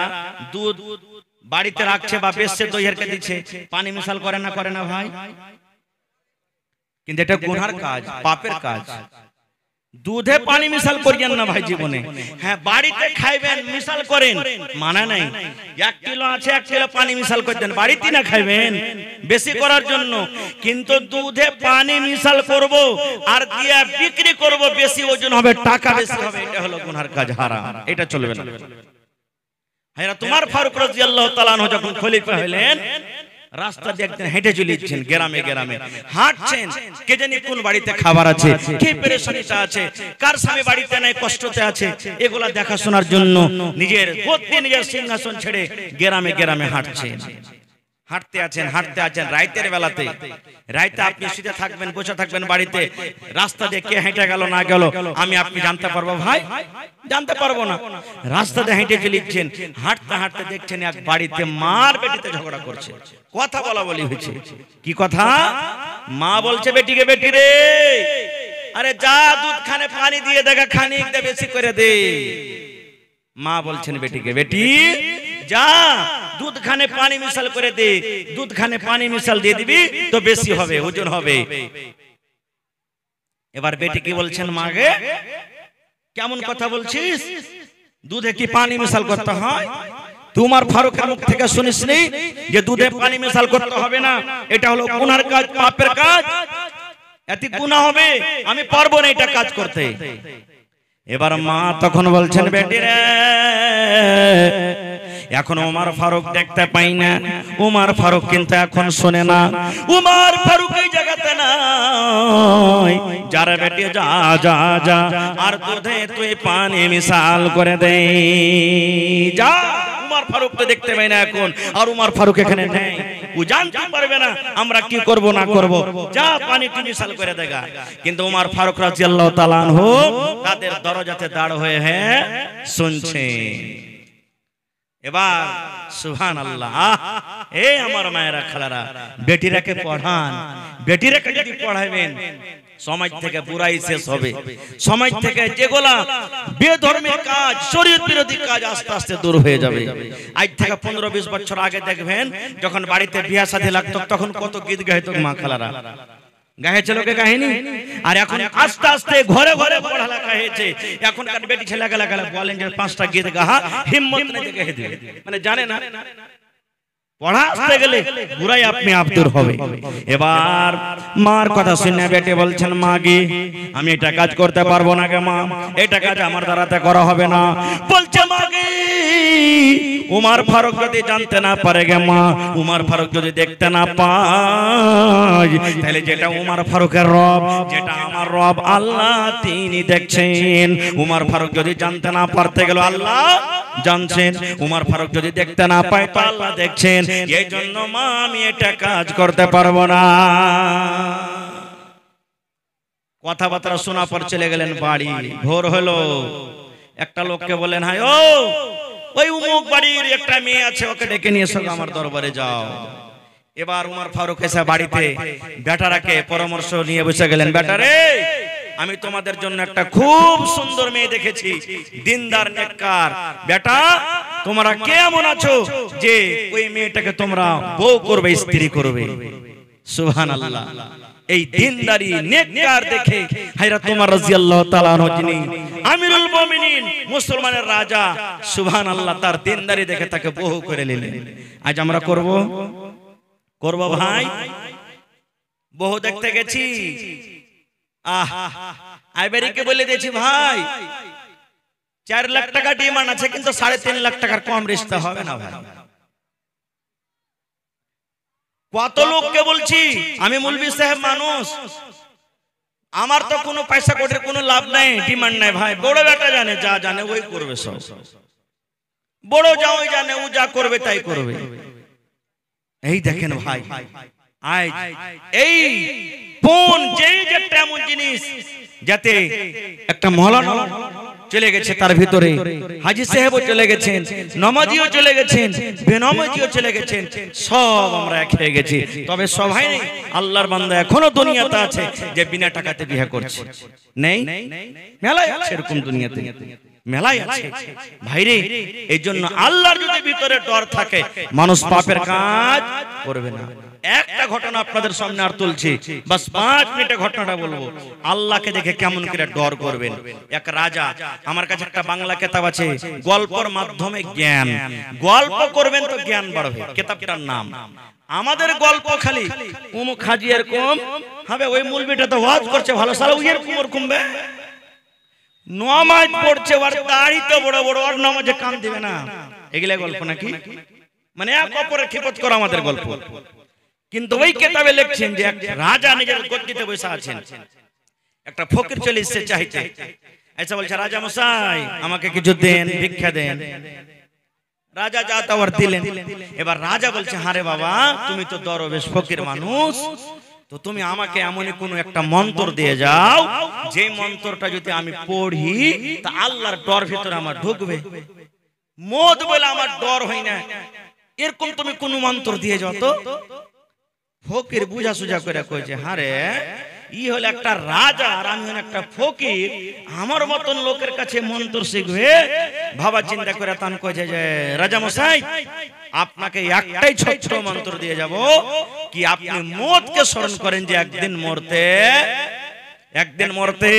দুধ বাড়িতে রাখছে বা বেচছে, দইয়েরকে দিচ্ছে, পানি মিশাল করে না ভাই? কিন্তু এটা গুনার কাজ, পাপের কাজ। দুধে পানি মিশাল করিয়েন না ভাই জীবনে। হ্যাঁ, বাড়িতে খাইবেন মিশাল করেন, মানা নাই। 1 কিলো আছে, 1 কিলো পানি মিশাল করে দেন, বাড়িতে না খাইবেন বেশি করার জন্য। কিন্তু দুধে পানি মিশাল করব আর দিয়া বিক্রি করব, বেশি ওজন হবে, টাকা বেশি হবে, এটা হলো গুনার কাজ, হারাম, এটা চলবে না। হায়রা তোমার ফারুক রাদিয়াল্লাহু তাআলা আনহু যখন খলিফা হলেন, রাস্তা দিয়ে একদিন হেঁটে চলেছেন, গ্রামে গ্রামে হাঁটছেন, কে জানি কোন বাড়িতে খাবার আছে, কে পেরেশানিতে আছে, কার স্বামী বাড়িতে নাই, কষ্টতে আছে, এগুলা দেখাশোনার জন্য নিজের গদ্দি, নিজের সিংহাসন ছেড়ে গ্রামে গ্রামে হাঁটছেন। হাঁটতে আছেন রাতের বেলাতে। রাতে আপনি শুয়ে থাকবেন, বসে থাকবেন বাড়িতে, রাস্তা দিয়ে কে হেঁটে গেল না গেল আমি আপনি জানতে পারবো ভাই? জানতে পারবো না। রাস্তা দিয়ে হেঁটে চলেছেন, হাঁটতে হাঁটতে দেখছেন এক বাড়িতে মার বেটিতে ঝগড়া করছে, কথা বলা বলি হয়েছে। কি কথা? মা বলছে বেটিকে, বেটি রে, আরে যা দুধ খানে পানি দিয়ে দেখা, খানিক দে, বেশি করে দে। মা বলছেন বেটিকে, বেটি যা দুধ খানে পানি মিশাল করে দে, দুধ খানে পানি মিশাল দিয়ে দিবি তো বেশি হবে, ওজন হবে। এবার বেটি কি বলছেন, মাগে কেমন কথা বলছিস, দুধে কি পানি মিশাল করতে হয়? তোমার ফারুকের মুখ থেকে শুনিসনি যে দুধে পানি মিশাল করতে হবে না, এটা হলো গুনার কাজ, পাপের কাজ, এতে গুনাহ হবে, আমি পারবো না এটা কাজ করতে। এবার মা তখন বলছেন, বেটি রে, এখন ওমর ফারুক দেখতে পাই না, ওমর ফারুক কিন্তু এখন শোনে না, ওমর ফারুক এই জায়গাতে নাই, যারা বেটি যা যা যা আর দুধে তুই পানি মিশাল করে দে, যা। ওমর ফারুক তো দেখতে পাই না এখন, আর ওমর ফারুক এখানে নেই, ও জানতে পারবে না আমরা কি করব না করব, যা পানি তুই মিশাল করে দেগা। কিন্তু ওমর ফারুক রাদিয়াল্লাহু তাআলা আনহু তাদের দরজাতে দাঁড় হয়ে শুনছে। এবার সুবহানাল্লাহ, এই আমার মায়েরা খালারা, বেটিরাকে পড়ান। বেটিরাকে যদি পড়াবেন সমাজ থেকে বুরাই শেষ হবে। সমাজ থেকে যেগুলা বেধর্মের কাজ, শরীয়ত বিরোধী কাজ আস্তে আস্তে দূর হয়ে যাবে। আজ থেকে 15-20 বছর আগে দেখবেন যখন বাড়িতে বিয়া শাদী লাগতো তখন কত গীত গাইতো মা খালারা, গাইছে লোকে কাহিনী। আর এখন আস্তে আস্তে ঘরে ঘরে পড়ালেখা হয়েছে। এখনকার বেটি ছেলে গেলা বলেন যে 5টা গীত গাহা, হিম্মত নেই যে গাইতে দিবে, মানে জানে না পড়াতে গেলে বুড়াই আপনি আব্দুর হবে। এবার মার কথা শুনে বেটে বলছেন, মা গে আমি এটা কাজ করতে পারবো না গে মা, এটা কাজ আমার দ্বারাতে করা হবে না। বলছে মা গে উমর ফারুক যদি জানতে না পারে গে মা, উমর ফারুক যদি দেখতে না পায়, তাহলে যেটা উমর ফারুকের রব, যেটা আমার রব আল্লাহ তিনি দেখছেন। উমর ফারুক যদি জানতে না পারতে গেল আল্লাহ জানছেন, উমর ফারুক যদি দেখতে না পায় তো আল্লাহ দেখছেন। এই জন্য মা আমি এটা কাজ করতে পারবো না। কথাবার্তা শোনা পর চলে গেলেন বাড়ি। ভোর হলো, একটা লোককে বলেন, হাই ও ওই উমুক বাড়ির একটা মেয়ে আছে, ওকে ডেকে নিয়ে এসো আমার দরবারে যাও। এবার উমর ফারুক এসে বাড়িতে বেটারাকে পরামর্শ নিয়ে বসে গেলেন, বেটারে আমি তোমাদের জন্য একটা খুব সুন্দর মেয়ে দেখেছি, দিনদার নেককার। বেটা তোমরা কেমন আছো যে ওই মেয়েটাকে তোমরা বউ করবে, স্ত্রী করবে? সুবহানাল্লাহ। এই দিনদারি নেককার দেখে হযরত ওমর রাদিয়াল্লাহু তাআলা আনহু যিনি আমিরুল মুমিনিন, মুসলমানের রাজা, সুবহানাল্লাহ, তার দিনদারি দেখে তাকে বউ করে নিলেন। আজ আমরা করব ভাই, বউ দেখতে গেছি, আইবারিকে বলে দিয়েছি ভাই 4 লাখ টাকা ডিমান্ড আছে, কিন্তু 3.5 লাখ টাকার কম রিশতা হবে না ভাই। কত লোককে বলছি, আমি মৌলভী সাহেব মানুষ, আমার তো কোনো পয়সা কোটির কোনো লাভ নাই, ডিমান্ড নাই ভাই। বড় বেটা জানে, যা জানে ওই করবে, সব বড় যা ওই জানে, ও যা করবে তাই করবে। এই দেখেন ভাই, আজ এই ফোন যেই যেটা এমন জিনিস, যাতে একটা মওলানা চলে গেছে, তার ভিতরে হাজী সাহেবও চলে গেছেন, নামাজিও চলে গেছেন, বেনামাজিও চলে গেছেন, সব আমরা এক হয়ে গেছি। তবে সবাই আল্লাহর বান্দা এখনো দুনিয়াতে আছে যে বিনা টাকাতে বিয়ে করছে, নেই? মেলায় আছে এরকম, দুনিয়াতে মেলায় আছে ভাইরে। এই জন্য আল্লাহর যদি ভিতরে ডর থাকে, মানুষ পাপের কাজ করবে না। একটা ঘটনা আপনাদের সামনে আর তুলছি, বাস 5 মিনিটে ঘটনাটা বলবো। আল্লাহকে দেখে কেমন করে ডর করবেন। এক রাজা, আমার কাছে একটা বাংলা কিতাব আছে, গল্পের মাধ্যমে জ্ঞান, গল্প করবেন তো জ্ঞান বাড়বে, কিতাবটার নাম। আমাদের গল্প খালি উমুক হাজি এরকম হবে, ওই মৌলবীটা তো ওয়াজ করছে ভালো, সালা ওই এরকম ওরকম বে নামাজ পড়ছে, ওর দাড়ি তো বড় বড়, ওর নামাজে কান দিবে না। এগুলা গল্প নাকি? মানে এক অপরের খিপত করা আমাদের গল্প। কিন্তু ওই কিতাবে লিখছেন যে এক রাজা নিজের গদ্দিতে বসে আছেন, একটা ফকির চলে এসেছে চাইতে। আচ্ছা বলছে, রাজা মশাই আমাকে কিছু দেন, ভিক্ষা দেন। রাজা যা তাওয়ার দিলেন। এবার রাজা বলছে, হারে বাবা তুমি তো দরবেশ ফকির মানুষ, তো তুমি আমাকে এমনই কোন একটা মন্ত্র দিয়ে যাও, যে মন্ত্রটা যদি আমি পড়ি তা আল্লাহর ডর ভিতরে আমার ঢুকবে, মদ বলে আমার ডর হয় না, এরকম তুমি কোন মন্ত্র দিয়ে যাও তো। ফকির বুঝা সুঝা করে কইছে, হারে ই হলো একটা রাজা আর আমি হলো একটা ফকির, আমার মতন লোকের কাছে মন্ত্র শিখবে? ভাবা চিন্তা করে তান কইছে যে, রাজা মশাই আপনাকে একটাই ছোট্ট মন্ত্র দিয়ে যাব, কি আপনি মওতকে স্মরণ করেন যে একদিন মরতে,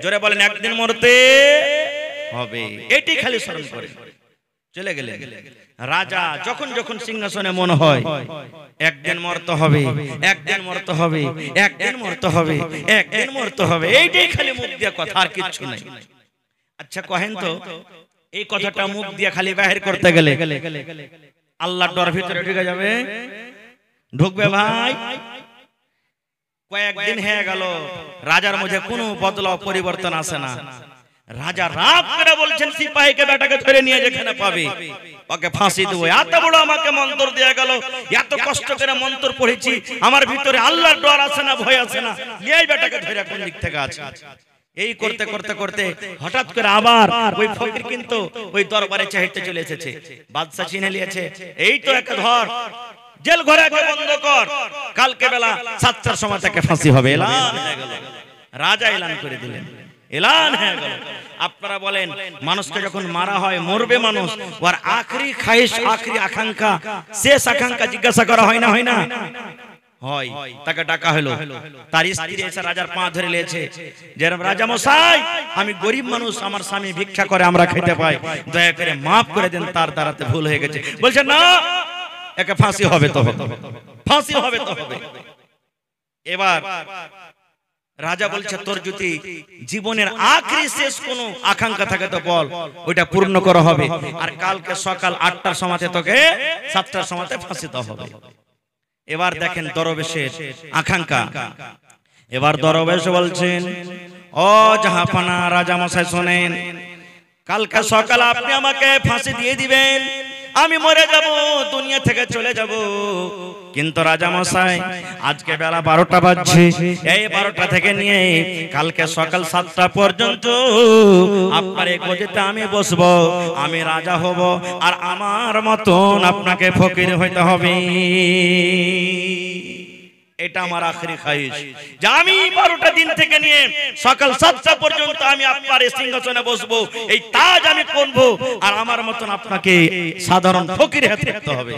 জোরে বলেন একদিন মরতে হবে, এটি খালি স্মরণ করেন। চলে গেলেন। রাজা যখন যখন সিংহাসনে মনে হয় একদিন মরতে হবে, একদিন মরতে হবে, একদিন মরতে হবে, একদিন মরতে হবে, এইটাই খালি মুখ দিয়ে কথা, আর কিচ্ছু নাই। আচ্ছা কহেন তো, এই কথাটা মুখ দিয়ে খালি বাহির করতে গেলে আল্লাহর ডর ভিতরে ঢুকে যাবে? ঢুকবে ভাই? কয়েকদিন হয়ে গেল, রাজার মধ্যে কোনো বদলাও পরিবর্তন আসে না। রাজা রাগ করে বলছেন, সিপাহীকে বেটাকে ধরে নিয়ে যেখানে পাবে ওকে ফাঁসি দেবো। এত বড় আমাকে মন্ত্র দেয়া গেল, এত কষ্ট করে মন্ত্র পড়েছি, আমার ভিতরে আল্লাহর ডর আছে না, ভয় আছে না, এই বেটাকে ধরে কোন দিক থেকে আছে? এই করতে করতে করতে হঠাৎ করে আবার ওই ফকির কিন্তু ওই দরবারে হেঁটে চলে এসেছে। বাদশা চিনে নিয়েছে, এই তো একটা ধর, জেল ঘরে বন্ধ কর, কালকে বেলা 7টার সময় তাকে ফাঁসি হবে। এলান হয়ে গেল, রাজা এলান করে দিলেন, এলান হয়ে গেল। আপনারা বলেন, মানুষকে যখন মারা হয়, মরবে মানুষ, ওর আখরি খায়েশ, আখরি আকাঙ্ক্ষা, শেষ আকাঙ্ক্ষা জিজ্ঞাসা করা হয় না, হয় না? হয়। তাকে ডাকা হলো, তার স্ত্রী এসে রাজার পা ধরে নিয়েছে, যে রাজা মশাই, আমি গরিব মানুষ, আমার স্বামী ভিক্ষা করে, আমরা খেতে পাই, দয়া করে মাফ করে দেন, তার দ্বারাতে ভুল হয়ে গেছে। বলছে না, একে ফাঁসি হবে তো হবে, ফাঁসি হবে তো হবে। এবার রাজা বলছে, তোর যদি জীবনের আখরি শেষ কোন আকাঙ্ক্ষা থাকে তো বল, ওইটা পূর্ণ করা হবে, আর কালকে সকাল 8টার সময়তে তোকে 7টার সময়তে ফাঁসি দেওয়া হবে। এবার দেখেন দরবেশের আকাঙ্ক্ষা। এবার দরবেশ বলছেন, ও জাহাপানা রাজা মশাই শোনেন, কালকে সকালে আপনি আমাকে ফাঁসি দিয়ে দিবেন, আমি মরে যাব, দুনিয়া থেকে চলে যাব। কিন্তু রাজা মশাই, আজকে বেলা 12টা বাজছে, এই 12টা থেকে নিয়ে কালকে সকাল 7টা পর্যন্ত আপনার এই গদিতে আমি বসবো, আমি রাজা হব, আর আমার মতন আপনাকে ফকির হইতে হবে। এটা আমার আখরি খায়েশ, যে আমি 12টা দিন থেকে নিয়ে সকাল 7টা পর্যন্ত আমি আপনার এই সিংহাসনে বসবো, এই তাজ আমি পরবো, আর আমার মতন আপনাকে সাধারণ ফকির হতে হবে।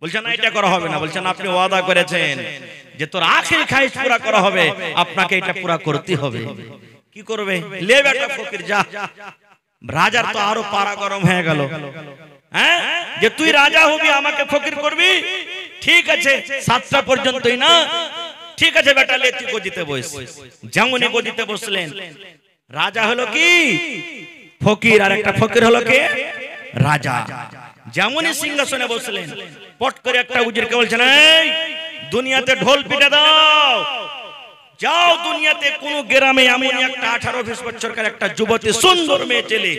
বলছেন না, এটা করা হবে না। বলছেন, আপনি ওয়াদা করেছেন যে তোর আখরি খায়েশ পুরা করা হবে, আপনাকে এটা পুরা করতে হবে। কি করবে? লে বেটা ফকির, যা। রাজার তো আরো পারা গরম হয়ে গেল, হ্যাঁ, যে তুই রাজা হবি, আমাকে ফকির করবি, ঠিক আছে 7টা পর্যন্তই না, ঠিক আছে বেটা, লে তুই গদিতে বস। যেমনই গদিতে বসলেন, রাজা হলো কি ফকির, আর একটা ফকির হলো কে রাজা। যেমনই সিংহাসনে বসলেন, পট করে একটা উজিরকে বলছেন, এই দুনিয়াতে ঢোল পিটে দাও, যাও দুনিয়াতে কোন গ্রামে এমন একটা 18-20 বছরকার একটা যুবতী সুন্দর মেয়ে ছেলে,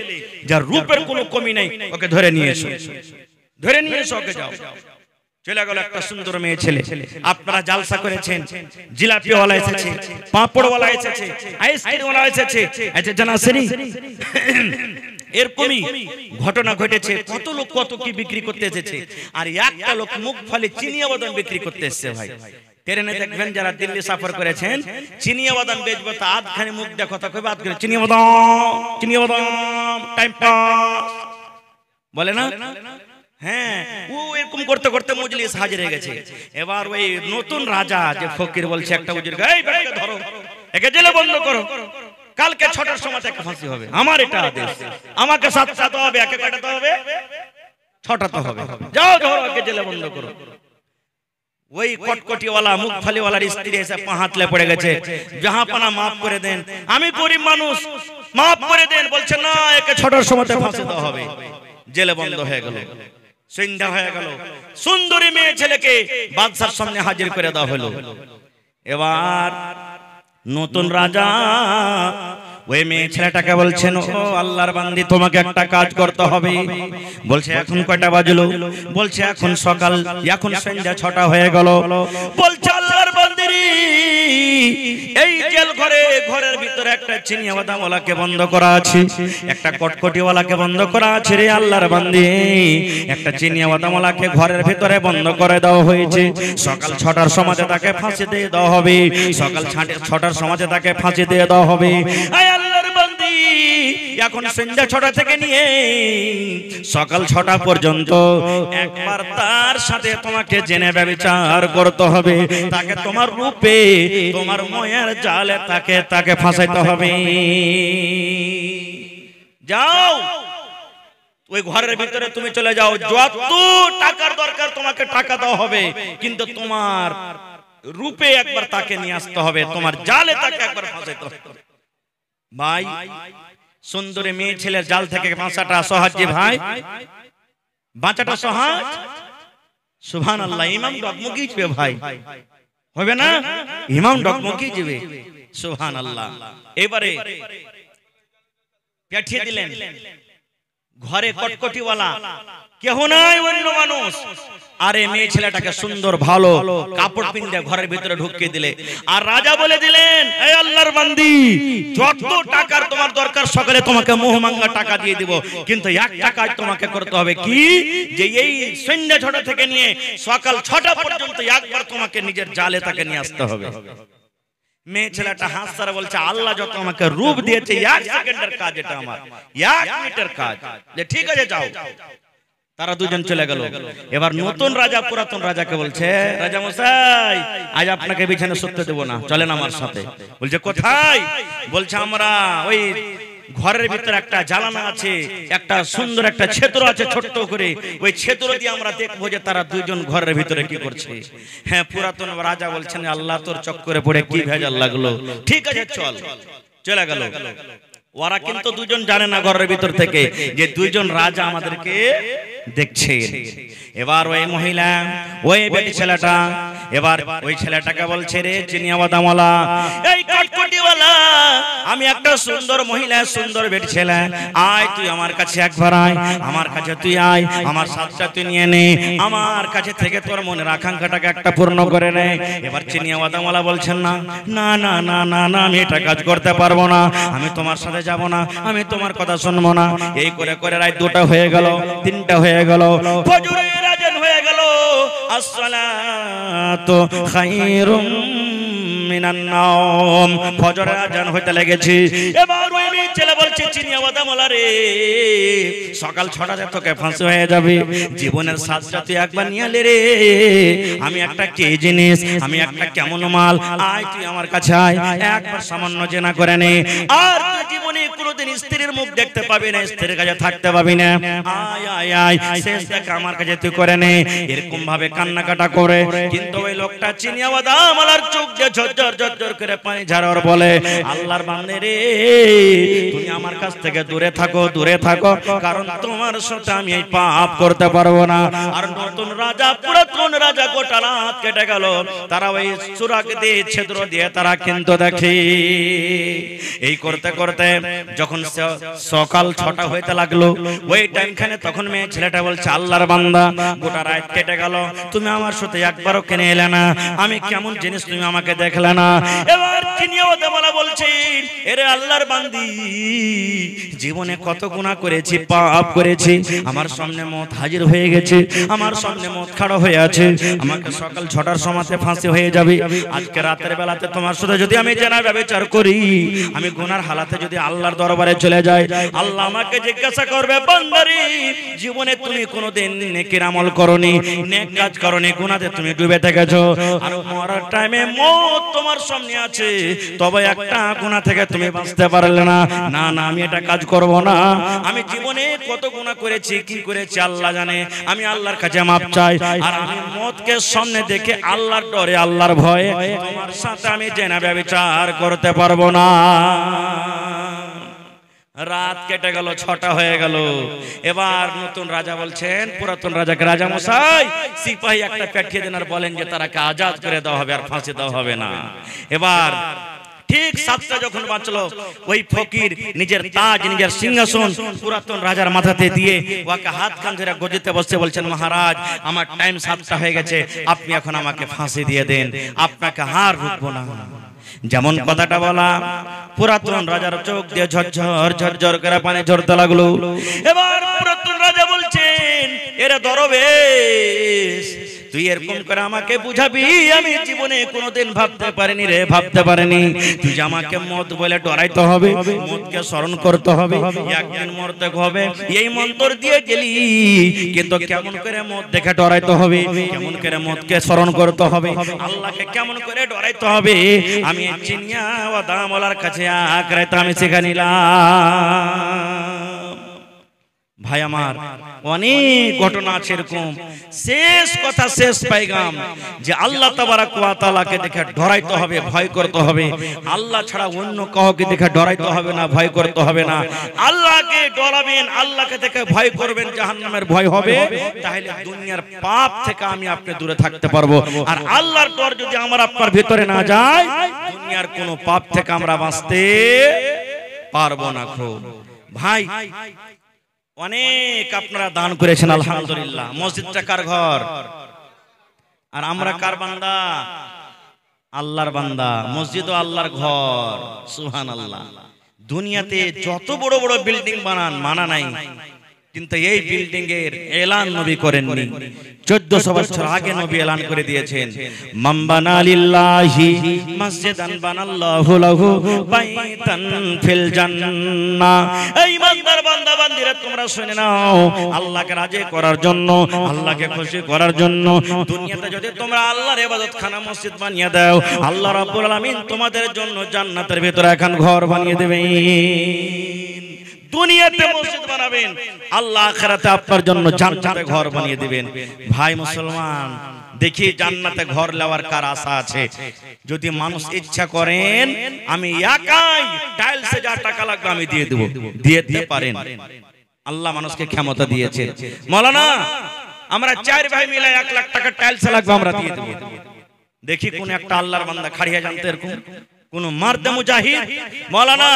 যার রূপের কোনো কমি নেই, ওকে ধরে নিয়ে এসো, ধরে নিয়ে এসো, ওকে যাও। চলে গেল একটা সুন্দর মেয়ে ছেলে। আপনারা জালসা করেছেন, জিলাপিওয়ালা এসেছে, পাঁপড়ওয়ালা এসেছে, আইসক্রিমওয়ালা এসেছে, আচ্ছা জানাসেনি এরকমই ঘটনা ঘটেছে। কত লোক কত কি বিক্রি করতে এসেছে, আর একটা লোক মুখ ফালি চিনিয়া বাদাম বিক্রি করতে এসেছে। ভাই ট্রেনে দেখবেন, যারা দিল্লি সফর করেছেন, চিনিয়া বাদাম বেচবো, তা আধখানি মুখ দেখো, তা কইবা আধখানি চিনিয়া বাদাম, টাইম পাস বলে না? হ্যাঁ, ও এরকম করতে করতে মজলিস হাজির হয়ে গেছে। এবার ওই নতুন রাজা যে ফকির বলছে একটা উজির, এই বেটাকে ধরো, একে জেলে বন্ধ করো, কালকে 6টার সময় তাকে ফাঁসি হবে, আমার এটা আদেশ, আমাকে 7টা তো হবে, একে কাটাতে হবে, 6টা তো হবে, যাও ধরো, একে জেলে বন্ধ করো। ওই কটকটিওয়ালা মুখ ফালিওয়ালার স্ত্রী এসে পা হাতলে পড়ে গেছে, জাহাপানা মাফ করে দেন, আমি গরিব মানুষ, মাফ করে দেন। বলছে না, একে 6টার সময় ফাঁসি দেওয়া হবে। জেলে বন্ধ হয়ে গেল, সন্ধ্যা হয়ে গেল, সুন্দরী মেয়ে ছেলেকে বাদশার সামনে হাজির করে দেওয়া হলো। এবার নতুন রাজা ওই মেয়ে ছেলেটাকে বলছেন, ও আল্লাহর বান্দি, তোমাকে একটা কাজ করতে হবে। বলছে, এখন কয়টা বাজলো? বলছে, এখন সকাল, এখন সন্ধ্যা 6টা হয়ে গেল। বলছে, আল্লাহর বান্দি, এই জেল ঘরে, ঘরের ভিতরে একটা চিনিয়া বাদামওয়ালাকে বন্ধ করা আছে, একটা কটকটিওয়ালাকে বন্ধ করা আছে রে আল্লাহর বান্দি, একটা চিনিয়া বাদামওয়ালাকে ঘরের ভিতরে বন্ধ করে দেওয়া হয়েছে। সকাল 6টার সময় তাকে ফাঁসি দিয়ে দেওয়া হবে, সকাল 6টার সময় তাকে ফাঁসি দিয়ে দেওয়া হবে। আল্লাহর বান্দি, এখন সন্ধ্যা 6টা থেকে নিয়ে সকাল 6টা পর্যন্ত একবার তার সাথে তোমাকে জেনে ব্যভিচার করতে হবে, তাকে তোমার রূপে, তোমার মায়ার জালে তাকে ফাঁসাইতে হবে। যাও ওই ঘরের ভিতরে তুমি চলে যাও, যত টাকার দরকার তোমাকে টাকা দেওয়া হবে, কিন্তু তোমার রূপে একবার তাকে নিয়ে আসতে হবে, তোমার জালে তাকে একবার ফাঁসাইতে হবে। ভাই, সুন্দরী মেয়ে ছেলের জাল থেকে বাঁচাটা সহজ যে ভাই, বাঁচাটা সহজ। সুবহানাল্লাহ, ইমাম ডগমগি যাবে ভাই, হবে না? ইমাম ডগমগি যাবে, সুবহানাল্লাহ। এবারে পাঠিয়ে দিলেন ঘরে কটকটিওয়ালা কেহ নাই, অন্য মানুষ। আরে মেয়ে ছেলেটাকে সুন্দর ভালো কাপড় পিন্দে ঘরের ভিতরে ঢুকিয়ে দিলে, আর রাজা বলে দিলেন, এই আল্লাহর বান্দি, যত টাকার তোমার দরকার সকালে তোমাকে মোহমাঙ্গা টাকা দিয়ে দিব, কিন্তু একটা কাজ তোমাকে করতে হবে, কি যে এই সন্ধ্যা 6টা থেকে নিয়ে সকাল 6টা পর্যন্ত একবার তোমাকে নিজের জালে তাকে নিয়ে আসতে হবে। মেয়ে ছেলেটা হাসছে বলছে, আল্লাহ যত আমাকে রূপ দিয়েছে, 1 সেকেন্ডের কাজ এটা, আমার 1 মিনিটের কাজ, যে ঠিক আছে যাও। তারা দুজন চলে গেল। এবার নতুন রাজা পুরাতন রাজাকে বলছে, রাজা মশাই, আজ আপনাকে বিছানা শুতে দেব না, চলেন আমার সাথে। বলছে কোথায়? বলছে আমরা ওই ঘরের ভিতরে একটা জানালা আছে, একটা সুন্দর একটা ছেত্র আছে ছোট্ট করে, ওই ছেত্র দিয়ে আমরা দেখবো যে তারা দুইজন ঘরের ভিতরে কি করছে। হ্যাঁ, পুরাতন রাজা বলছেন, আল্লাহ তোর চক্করে পড়ে কি ভেজাল লাগলো, ঠিক আছে চল। চলে গেল। ওরা কিন্তু দুজন জানে না ঘরের ভিতর থেকে যে দুইজন রাজা আমাদেরকে দেখছে। এবার ওই মহিলা, ওই বেটি ছেলেটা, এবার ওই ছেলেটাকে বলছে, রে চিনিয়া বাদামওয়ালা, এই কটকটিওয়ালা, আমি একটা সুন্দর মহিলা, সুন্দর বেটি ছেলে, আয় তুই আমার কাছে একবার আয়, আমার কাছে তুই আয়, আমার সাথটা তুই নিয়ে নে, আমার কাছে থেকে তোর মনের আকাঙ্ক্ষাটাকে একটা পূর্ণ করে নে। এবার চিনিয়া বাদামওয়ালা বলছেন, না না না না না না, আমি এটা কাজ করতে পারবো না, আমি তোমার সাথে যাব না, আমি তোমার কথা শুনবো না। এই করে করে রাত 2টা হয়ে গেল, 3টা হয়ে গেল, ফজরের আযান হয়ে গেল, আসসালাতু খায়রুম মিনান নাওম, ফজরের আযান হইতে লেগেছে। এবার ওই মেয়ে ছেলে বলছে, চিনিয়া বাদামওয়ালা রে, সকাল 6টাতে তোকে ফাঁসি হয়ে যাবে, জীবনের সাজটা তুই একবার নিয়ে আলে রে, আমি একটা কি জিনিস, আমি একটা কেমন মাল, আয় তুই আমার কাছে আয়, একবার সামান্য জেনা করে নে, আর তুই জীবনে কোনোদিন স্ত্রীর মুখ দেখতে পাবি না, স্ত্রীর কাছে থাকতে পাবি না, আয় আয় আয়, শেষ দেখা আমার কাছে তুই করে নে। এরকম ভাবে কান্নাকাটা করে, কিন্তু ওই লোকটা চিনিয়া বাদামওয়ালার চোখ দিয়ে ঝরঝর ঝরঝর করে পানি ঝরার বলে, আল্লাহর বান্দে রে, তুমি আমার কাছ থেকে দূরে থাকো, দূরে থাকো, কারণ তোমার সাথে আমি এই পাপ করতে পারবো না। আর নতুন রাজা, পুরাতন রাজা গোটা রাত কেটে গেল, তারা ওই সুরাগ দিয়ে, ছিদ্র দিয়ে তারা কিন্তু দেখে। এই করতে করতে যখন সকাল 6টা হইতে লাগলো, ওই টাইমখানে তখন মেয়ে ছেলেটা বলছে, আল্লাহর বান্দা, গোটা রাত কেটে গেল, তুমি আমার সাথে একবারও কেনে এলে না, আমি কেমন জিনিস তুমি আমাকে দেখলে না। এবার চিনিয়া বাদামওয়ালা বলছে, এরে আল্লাহর বান্দি, জীবনে কত গুনাহ করেছি, পাপ করেছি, আমার সামনে মত হাজির হয়ে গেছে, আমার সামনে মত খাড়া হয়ে আছে, আমাকে সকাল 6টার সময়তে ফাঁসি হয়ে যাবে। আজকে রাতের বেলাতে তোমার সাথে যদি আমি জেনা ব্যভিচার করি, আমি গুনার হালাতে যদি আল্লাহর দরবারে চলে যাই, আল্লাহ আমাকে জিজ্ঞাসা করবে, বান্দারে, জীবনে তুমি কোনোদিন নেকির আমল করনি, নেক কাজ করনি, গুনাতে তুমি ডুবে থেকেছো, আর মরার টাইমে মত তোমার সামনে আছে, তবে একটা গুনাহ থেকে তুমি বাঁচতে পারলে না। না না, আমি এটা কাজ করব না, আমি জীবনে কত গুনাহ করেছি, কি করেছি আল্লাহ জানে, আমি আল্লাহর কাছে মাপ চাই, আর আমি মতকে সামনে দেখে আল্লাহর ডরে, আল্লাহর ভয়ে তোমার সাথে আমি জেনা ব্যভিচার করতে পারবো না। রাত কেটে গেল, 6টা হয়ে গেল। এবার নতুন রাজা বলছেন পুরাতন রাজাকে, রাজা মশাই, সিপাহী একটা পাঠিয়ে দেন, আর বলেন যে তারাকে আজাদ করে দেওয়া হবে, আর ফাঁসি দেওয়া হবে না। এবার ঠিক 7টা যখন বাঁচলো, ওই ফকির নিজের তাজ, নিজের সিংহাসন পুরাতন রাজার মাথাতে দিয়ে ওকে হাত কান ধরে গদিতে বসে বলছেন, মহারাজ, আমার টাইম 7টা হয়ে গেছে, আপনি এখন আমাকে ফাঁসি দিয়ে দেন, আপনাকে হার রুখবো না। যেমন কথাটা বলা, পুরাতন রাজার চোখ দিয়ে ঝরঝর ঝরঝর করে পানি ঝরতে লাগলো। এবার পুরাতন রাজা বলছেন, এরে দরবেশ, তুই এরকম করে আমাকে বুঝাবি, আমি জীবনে কোনোদিন ভাবতে পারিনি রে, ভাবতে পারিনি। তুই যে আমাকে মত বলে ডরাইতে হবে, মতকে স্মরণ করতে হবে, একদিন মরতে হবে, এই মন্ত্র দিয়ে গেলি, কিন্তু কেমন করে মত দেখে ডরাইতে হবে, কেমন করে মতকে স্মরণ করতে হবে, আল্লাহকে কেমন করে ডরাইতে হবে, আমি চিনিয়া বাদামওয়ালার কাছে আঁকড়াইতে আমি শিখে নিলাম। ভাই আমার, অনেক ঘটনা আছে এরকম। শেষ কথা, শেষ পাইগাম, যে আল্লাহ তাবারাক ওয়া তাআলাকে দেখে ডরাইতে হবে, ভয় করতে হবে। আল্লাহ ছাড়া অন্য কাউকে দেখে ডরাইতে হবে না, ভয় করতে হবে না। আল্লাহকে ডরাবেন, আল্লাহকে দেখে ভয় করবেন, জাহান্নামের ভয় হবে, তাহলে দুনিয়ার পাপ থেকে আমি আপনি দূরে থাকতে পারবো। আর আল্লাহর ডর যদি আমার আপনার ভিতরে না যায়, দুনিয়ার কোনো পাপ থেকে আমরা বাঁচতে পারবো না। ভাই, অনেক আপনারা দান করেছেন আলহামদুলিল্লাহ। মসজিদটা কার ঘর? আর আমরা কার বান্দা? আল্লাহর বান্দা। মসজিদও আল্লাহর ঘর। সুবহানাল্লাহ। দুনিয়াতে যত বড় বড় বিল্ডিং বানান, মানা নাই, কিন্তু এই বিল্ডিং এর এলান নবী করেননি। 1400 বছর আগে নবী এলান করে দিয়েছেন, মান বানা লিল্লাহি মসজিদান বানাল্লাহু লাহু বাইতান ফিল জান্নাহ। এই ইমানদার বান্দা বান্দীরা তোমরা শুনে নাও, আল্লাহকে রাজি করার জন্য, আল্লাহকে খুশি করার জন্য দুনিয়াতে যদি তোমরা আল্লাহর ইবাদতখানা মসজিদ বানিয়ে দাও, আল্লাহ রাব্বুল আলামিন তোমাদের জন্য জান্নাতের ভিতরে এখন ঘর বানিয়ে দেবেন। দুনিয়াতে মসজিদ বানাবেন, আল্লাহ আখিরাতে আপনার জন্য জান্নাতে ঘর বানিয়ে দিবেন। ভাই মুসলমান, দেখি জান্নাতে ঘর নেওয়ার কার আশা আছে? যদি মানুষ ইচ্ছা করেন আমি একাই টাইলসে যা টাকা লাগবে আমি দিয়ে দেব, দিয়ে দিতে পারেন। আল্লাহ মানুষকে ক্ষমতা দিয়েছে। মাওলানা আমরা 4 ভাই মিলে 1 লাখ টাকা টাইলসে লাগবে আমরা দিয়ে দেব। দেখি কোন একটা আল্লাহর বান্দা খাড়িয়া জানতে এরকম কোন মার্দে মুজাহিদ, মাওলানা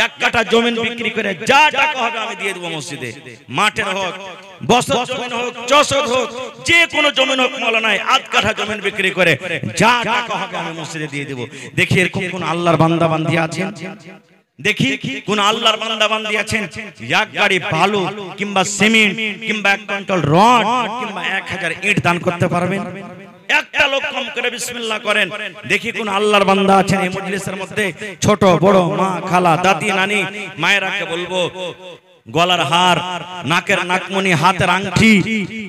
1 কাঠা জমি বিক্রি করে যা টাকা হবে আমি দিয়ে দেব মসজিদে, মাঠের হোক, বছর জমি হোক, চষক হোক, যে কোনো জমি হোক, মাওলানা 1 কাঠা জমি বিক্রি করে যা টাকা হবে আমি মসজিদে দিয়ে দেব। দেখি এরকম কোন আল্লাহর বান্দা বান্দি আছেন? দেখি কোন আল্লাহর বান্দা বান্দি আছেন 1 গাড়ি বালু কিংবা সিমেন্ট কিংবা 1 কুইন্টাল রড কিংবা 1000 ইট দান করতে পারবেন? একটা লোক কম করে বিসমিল্লাহ করেন। দেখি কোন আল্লাহর বান্দা আছেন এই মজলিসের মধ্যে, ছোট বড়, মা, খালা, দাদি, নানি, মায়েরাকে বলবো গলার হার, নাকের নাকমণি, হাতের আংটি,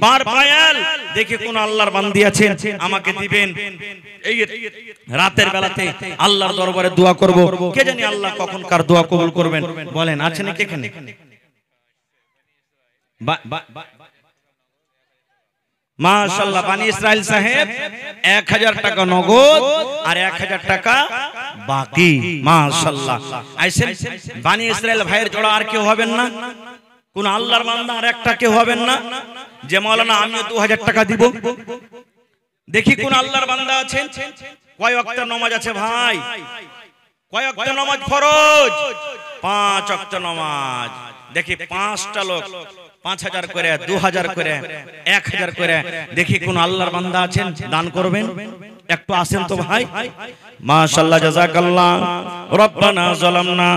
পার পায়াল, দেখি কোন আল্লাহর বান্দি আছেন আমাকে দিবেন। এই রাতের বেলাতে আল্লাহর দরবারে দোয়া করব, কে জানি আল্লাহ কখন কার দোয়া কবুল করবেন। বলেন আছে নাকি এখানে? মাশাআল্লাহ, বানি ইসরাইল সাহেব 1000 টাকা নগদ আর 1000 টাকা বাকি। মাশাআল্লাহ, আইছেন বানি ইসরাইল ভাইয়ের জোড়া আর কেউ হবেন না? কোন আল্লাহর বান্দা আর একটা কেউ হবেন না যে মাওলানা আমিও 2000 টাকা দিব? দেখি কোন আল্লাহর বান্দা আছেন? কয় ওয়াক্ত নামাজ আছে ভাই? কয় ওয়াক্ত নামাজ ফরজ? 5 ওয়াক্ত নামাজ। দেখি 5টা লোক 5000 করে, 2000 করে, 1000 করে, দেখি কোন আল্লাহর বান্দা আছেন দান করবেন? একটু আসেন তো ভাই। মাশাআল্লাহ, জাযাকাল্লাহ। রব্বানা যালামনা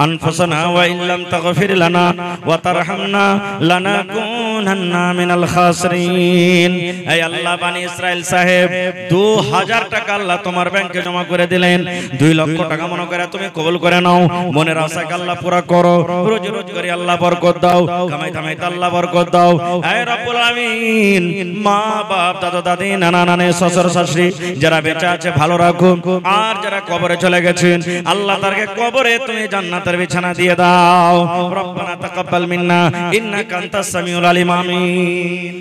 আনফুসানা ওয়া ইল্লাম তাগফির লানা ওয়া তারহামনা লানাকুনান্না মিনাল খাসিরিন। এই আল্লাহ, বানি ইসরাইল সাহেব 2000 টাকা আল্লাহ তোমার ব্যাংকে জমা করে দিলেন। 2 লক্ষ টাকা মনে করে তুমি কবুল করে নাও। মনের আশাকে আল্লাহ পুরা করো, রোজি রোজ করে আল্লাহ বরকত দাও, কামাই কামাই আল্লাহ বরকত দাও। হে রব্বুল আমিন, মা বাপ, দাদা দাদি, নানা নানি, শ্বশুর শাশুড়ি যারা বেঁচে আছে ভালো রাখো, আর যারা কবরে চলে গেছেন আল্লাহ তাদেরকে কবরে তুমি জান্নাতের বিছানা দিয়ে দাও। রব্বানা তাকাব্বাল মিন্না ইন্নাকা আনতাস সামিউল আলিম। আমিন।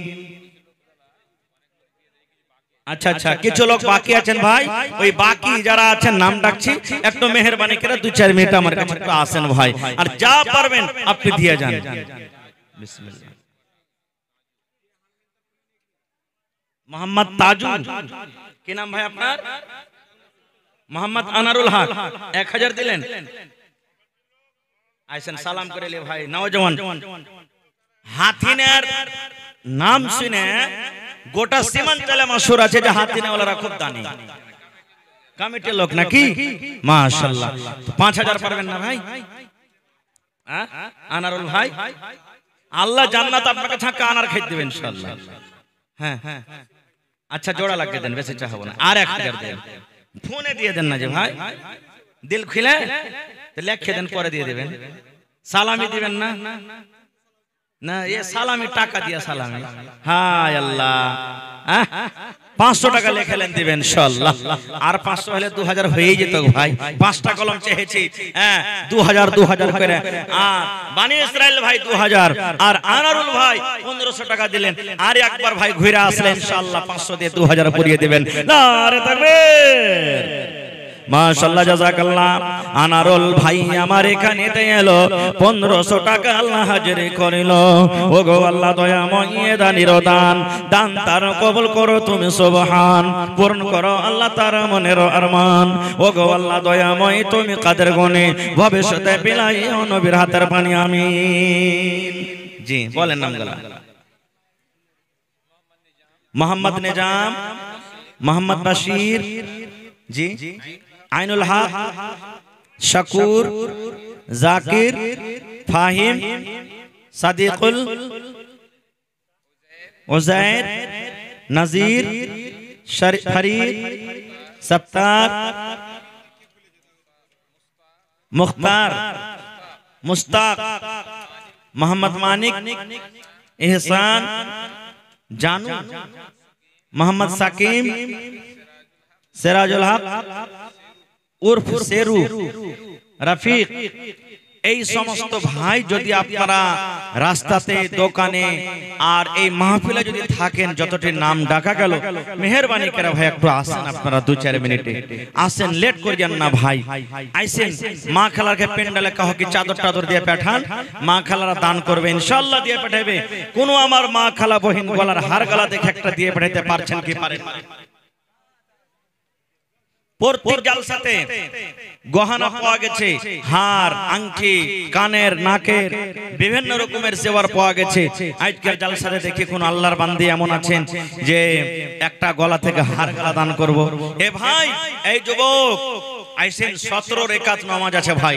আচ্ছা আচ্ছা, কিছু লোক বাকি আছেন ভাই, ওই বাকি যারা আছেন নাম ডাকছি, একটু মেহেরবানি করে 2-4 মিনিট আমার কাছে একটু আসেন ভাই, আর যা পারবেন আপনি দিয়ে যান। বিসমিল্লাহ। মোহাম্মদ তাজুল, কি নাম ভাই আপনার? মোহাম্মদ আনারুল হক 1000 দিলেন। আইসেন সালাম করে লে ভাই। নওজওয়ান হাতিনের নাম শুনে গোটা সীমাঞ্চলে মশহুর আছে যে হাতিনেওয়ালারা খুব দানি কমিটির লোক নাকি? মাশাআল্লাহ। 5000 পারবেন না ভাই? আনারুল ভাই, আল্লাহ জান্নাত আপনাকে ছাকা আনার খেতে দেবেন ইনশাআল্লাহ। হ্যাঁ, আচ্ছা জোড়া লাগিয়ে দেন, বেশি চাহবো না। আর 1000 দেন, ফোনে দিয়ে দেন না যে ভাই, দিল খুলে তো লেখে দেন, পরে দিয়ে দেবেন। সালামি দিবেন না? না, এ সালামি টাকা দিয়া সালামি। হায় আল্লাহ, 500 টাকা লেখালেন দিবেন ইনশাআল্লাহ। আর 500 হলে 2000 হয়েই যেত ভাই। 5টা কলম চেয়েছি, 2000 করে। আর বানি ইসরাইল ভাই 2000, আর আনারুল ভাই 1500 টাকা দিলেন। আর একবার ভাই ঘুরে আসলে ইনশাআল্লাহ 500 দিয়ে 2000 পুরিয়ে দিবেন। নারে তাকবীর। মাশাআল্লাহ, জাযাকাল্লাহ। আনারুল ভাই আমার এখানে এলো, 1500 টাকা আল্লাহ হাজিরি করিল। ওগো আল্লাহ দয়াময়, দানির দান, দান তার কবুল করো তুমি সুবহান, পূর্ণ করো আল্লাহ তার মনের আরমান। ওগো আল্লাহ দয়াময়, তুমি কাদের গুণে ভবিষ্যতে বিলাইও নবীর হাতের পানি। আমিন। জি বলেন নামগুলো। মোহাম্মদ নিজাম, মোহাম্মদ বাশির, জি আইনুল হক, শাকুর, জাকির, ফাহিম, সাদিকুল, উজাইর, নাজির, ফরিদ, সত্তার, মুখতার, মুস্তাক, মোহাম্মদ মানিক, ইহসান, जानू, मोहम्मद साकिम, सिराजुल हक उर्फ शेरू, रफीक, এই সমস্ত ভাই যদি আপনারা রাস্তাতে দোকানে আর এই মাহফিলে যদি থাকেন, যতটি নাম ডাকা গেল, মেহেরবানি করে ভাই একটু আসেন, আপনারা 2-4 মিনিটে আসেন, লেট করিয়েন না ভাই। আইসেন, মা খালারকে পেন্ডালে কহ কি চাদর টাদর দিয়ে পাঠান, মা খালারা দান করবে, ইনশাআল্লাহ দিয়ে পাঠাবে। কোন আমার মা খালা বহিন গলার হার গলা দেখে একটা দিয়ে পাঠাতে পারছেন কি পারেন? প্রত্যেক জালসাতে গহনা পাওয়া গেছে, হার, আংটি, কানের, নাকের, বিভিন্ন রকমের সেবার পাওয়া গেছে। আজকের জালসাতে দেখি কোন আল্লাহর বান্দি এমন আছেন যে একটা গলা থেকে হার গলা দান করব। এ ভাই, এই যুবক আইসেন, 17 রাকাত নামাজ আছে ভাই,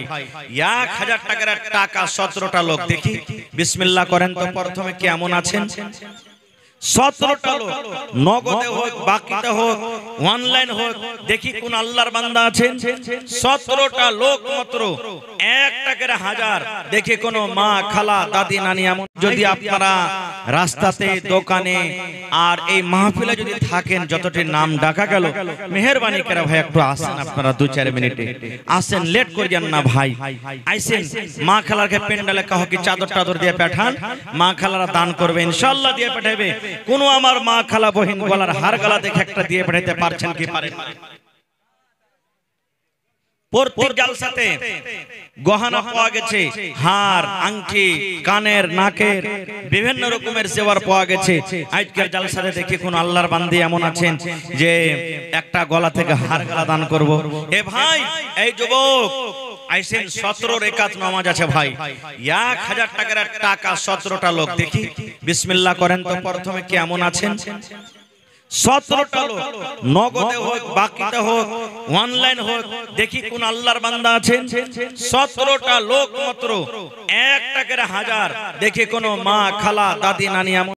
1000 টাকার টাকা 17টা লোক, দেখি বিসমিল্লাহ করেন তো। প্রথমে কেমন আছেন? 17টা লোক, নগদে হোক, বাকিতে হোক, অনলাইন হোক, দেখি কোন আল্লাহর বান্দা আছেন। 17টা লোক মাত্র, 1 টাকার 1000, দেখি কোন মা খালা দাদি নানি এমন যদি আপনারা রাস্তাতে দোকানে আর এই মাহফিলে যদি থাকেন, যতটি নাম ডাকা গেল, মেহেরবানি করে ভাই একটু আসেন, আপনারা 2-4 মিনিটে আসেন, লেট করিয়েন না ভাই। আইসেন, মা খালারকে পেন্ডালে কহ কি চাদর টাদর দিয়ে পাঠান, মা খালারা দান করবে, ইনশাআল্লাহ দিয়ে পাঠাবে। কোন আমার মা খালা বহিন গলার হার গলা দেখে একটা দিয়ে পাঠাতে পারছেন কি পারেন? প্রত্যেক জালসাতে গহনা পাওয়া গেছে, হার, আংটি, কানের, নাকের, বিভিন্ন রকমের সেবার পাওয়া গেছে। আজকের জালসাতে দেখি কোন আল্লাহর বান্দি এমন আছেন যে একটা গলা থেকে হার গলা দান করব। এ ভাই, এই যুবক আইসেন, 17 রাকাত নামাজ আছে ভাই, 1000 টাকার টাকা 17টা লোক, দেখি বিসমিল্লাহ করেন তো। প্রথমে কেমন আছেন? 17টা লোক, নগদে হোক, বাকিতে হোক, অনলাইন হোক, দেখি কোন আল্লাহর বান্দা আছেন। 17টা লোক মাত্র, 1 টাকার 1000, দেখি কোন মা খালা দাদি নানি এমন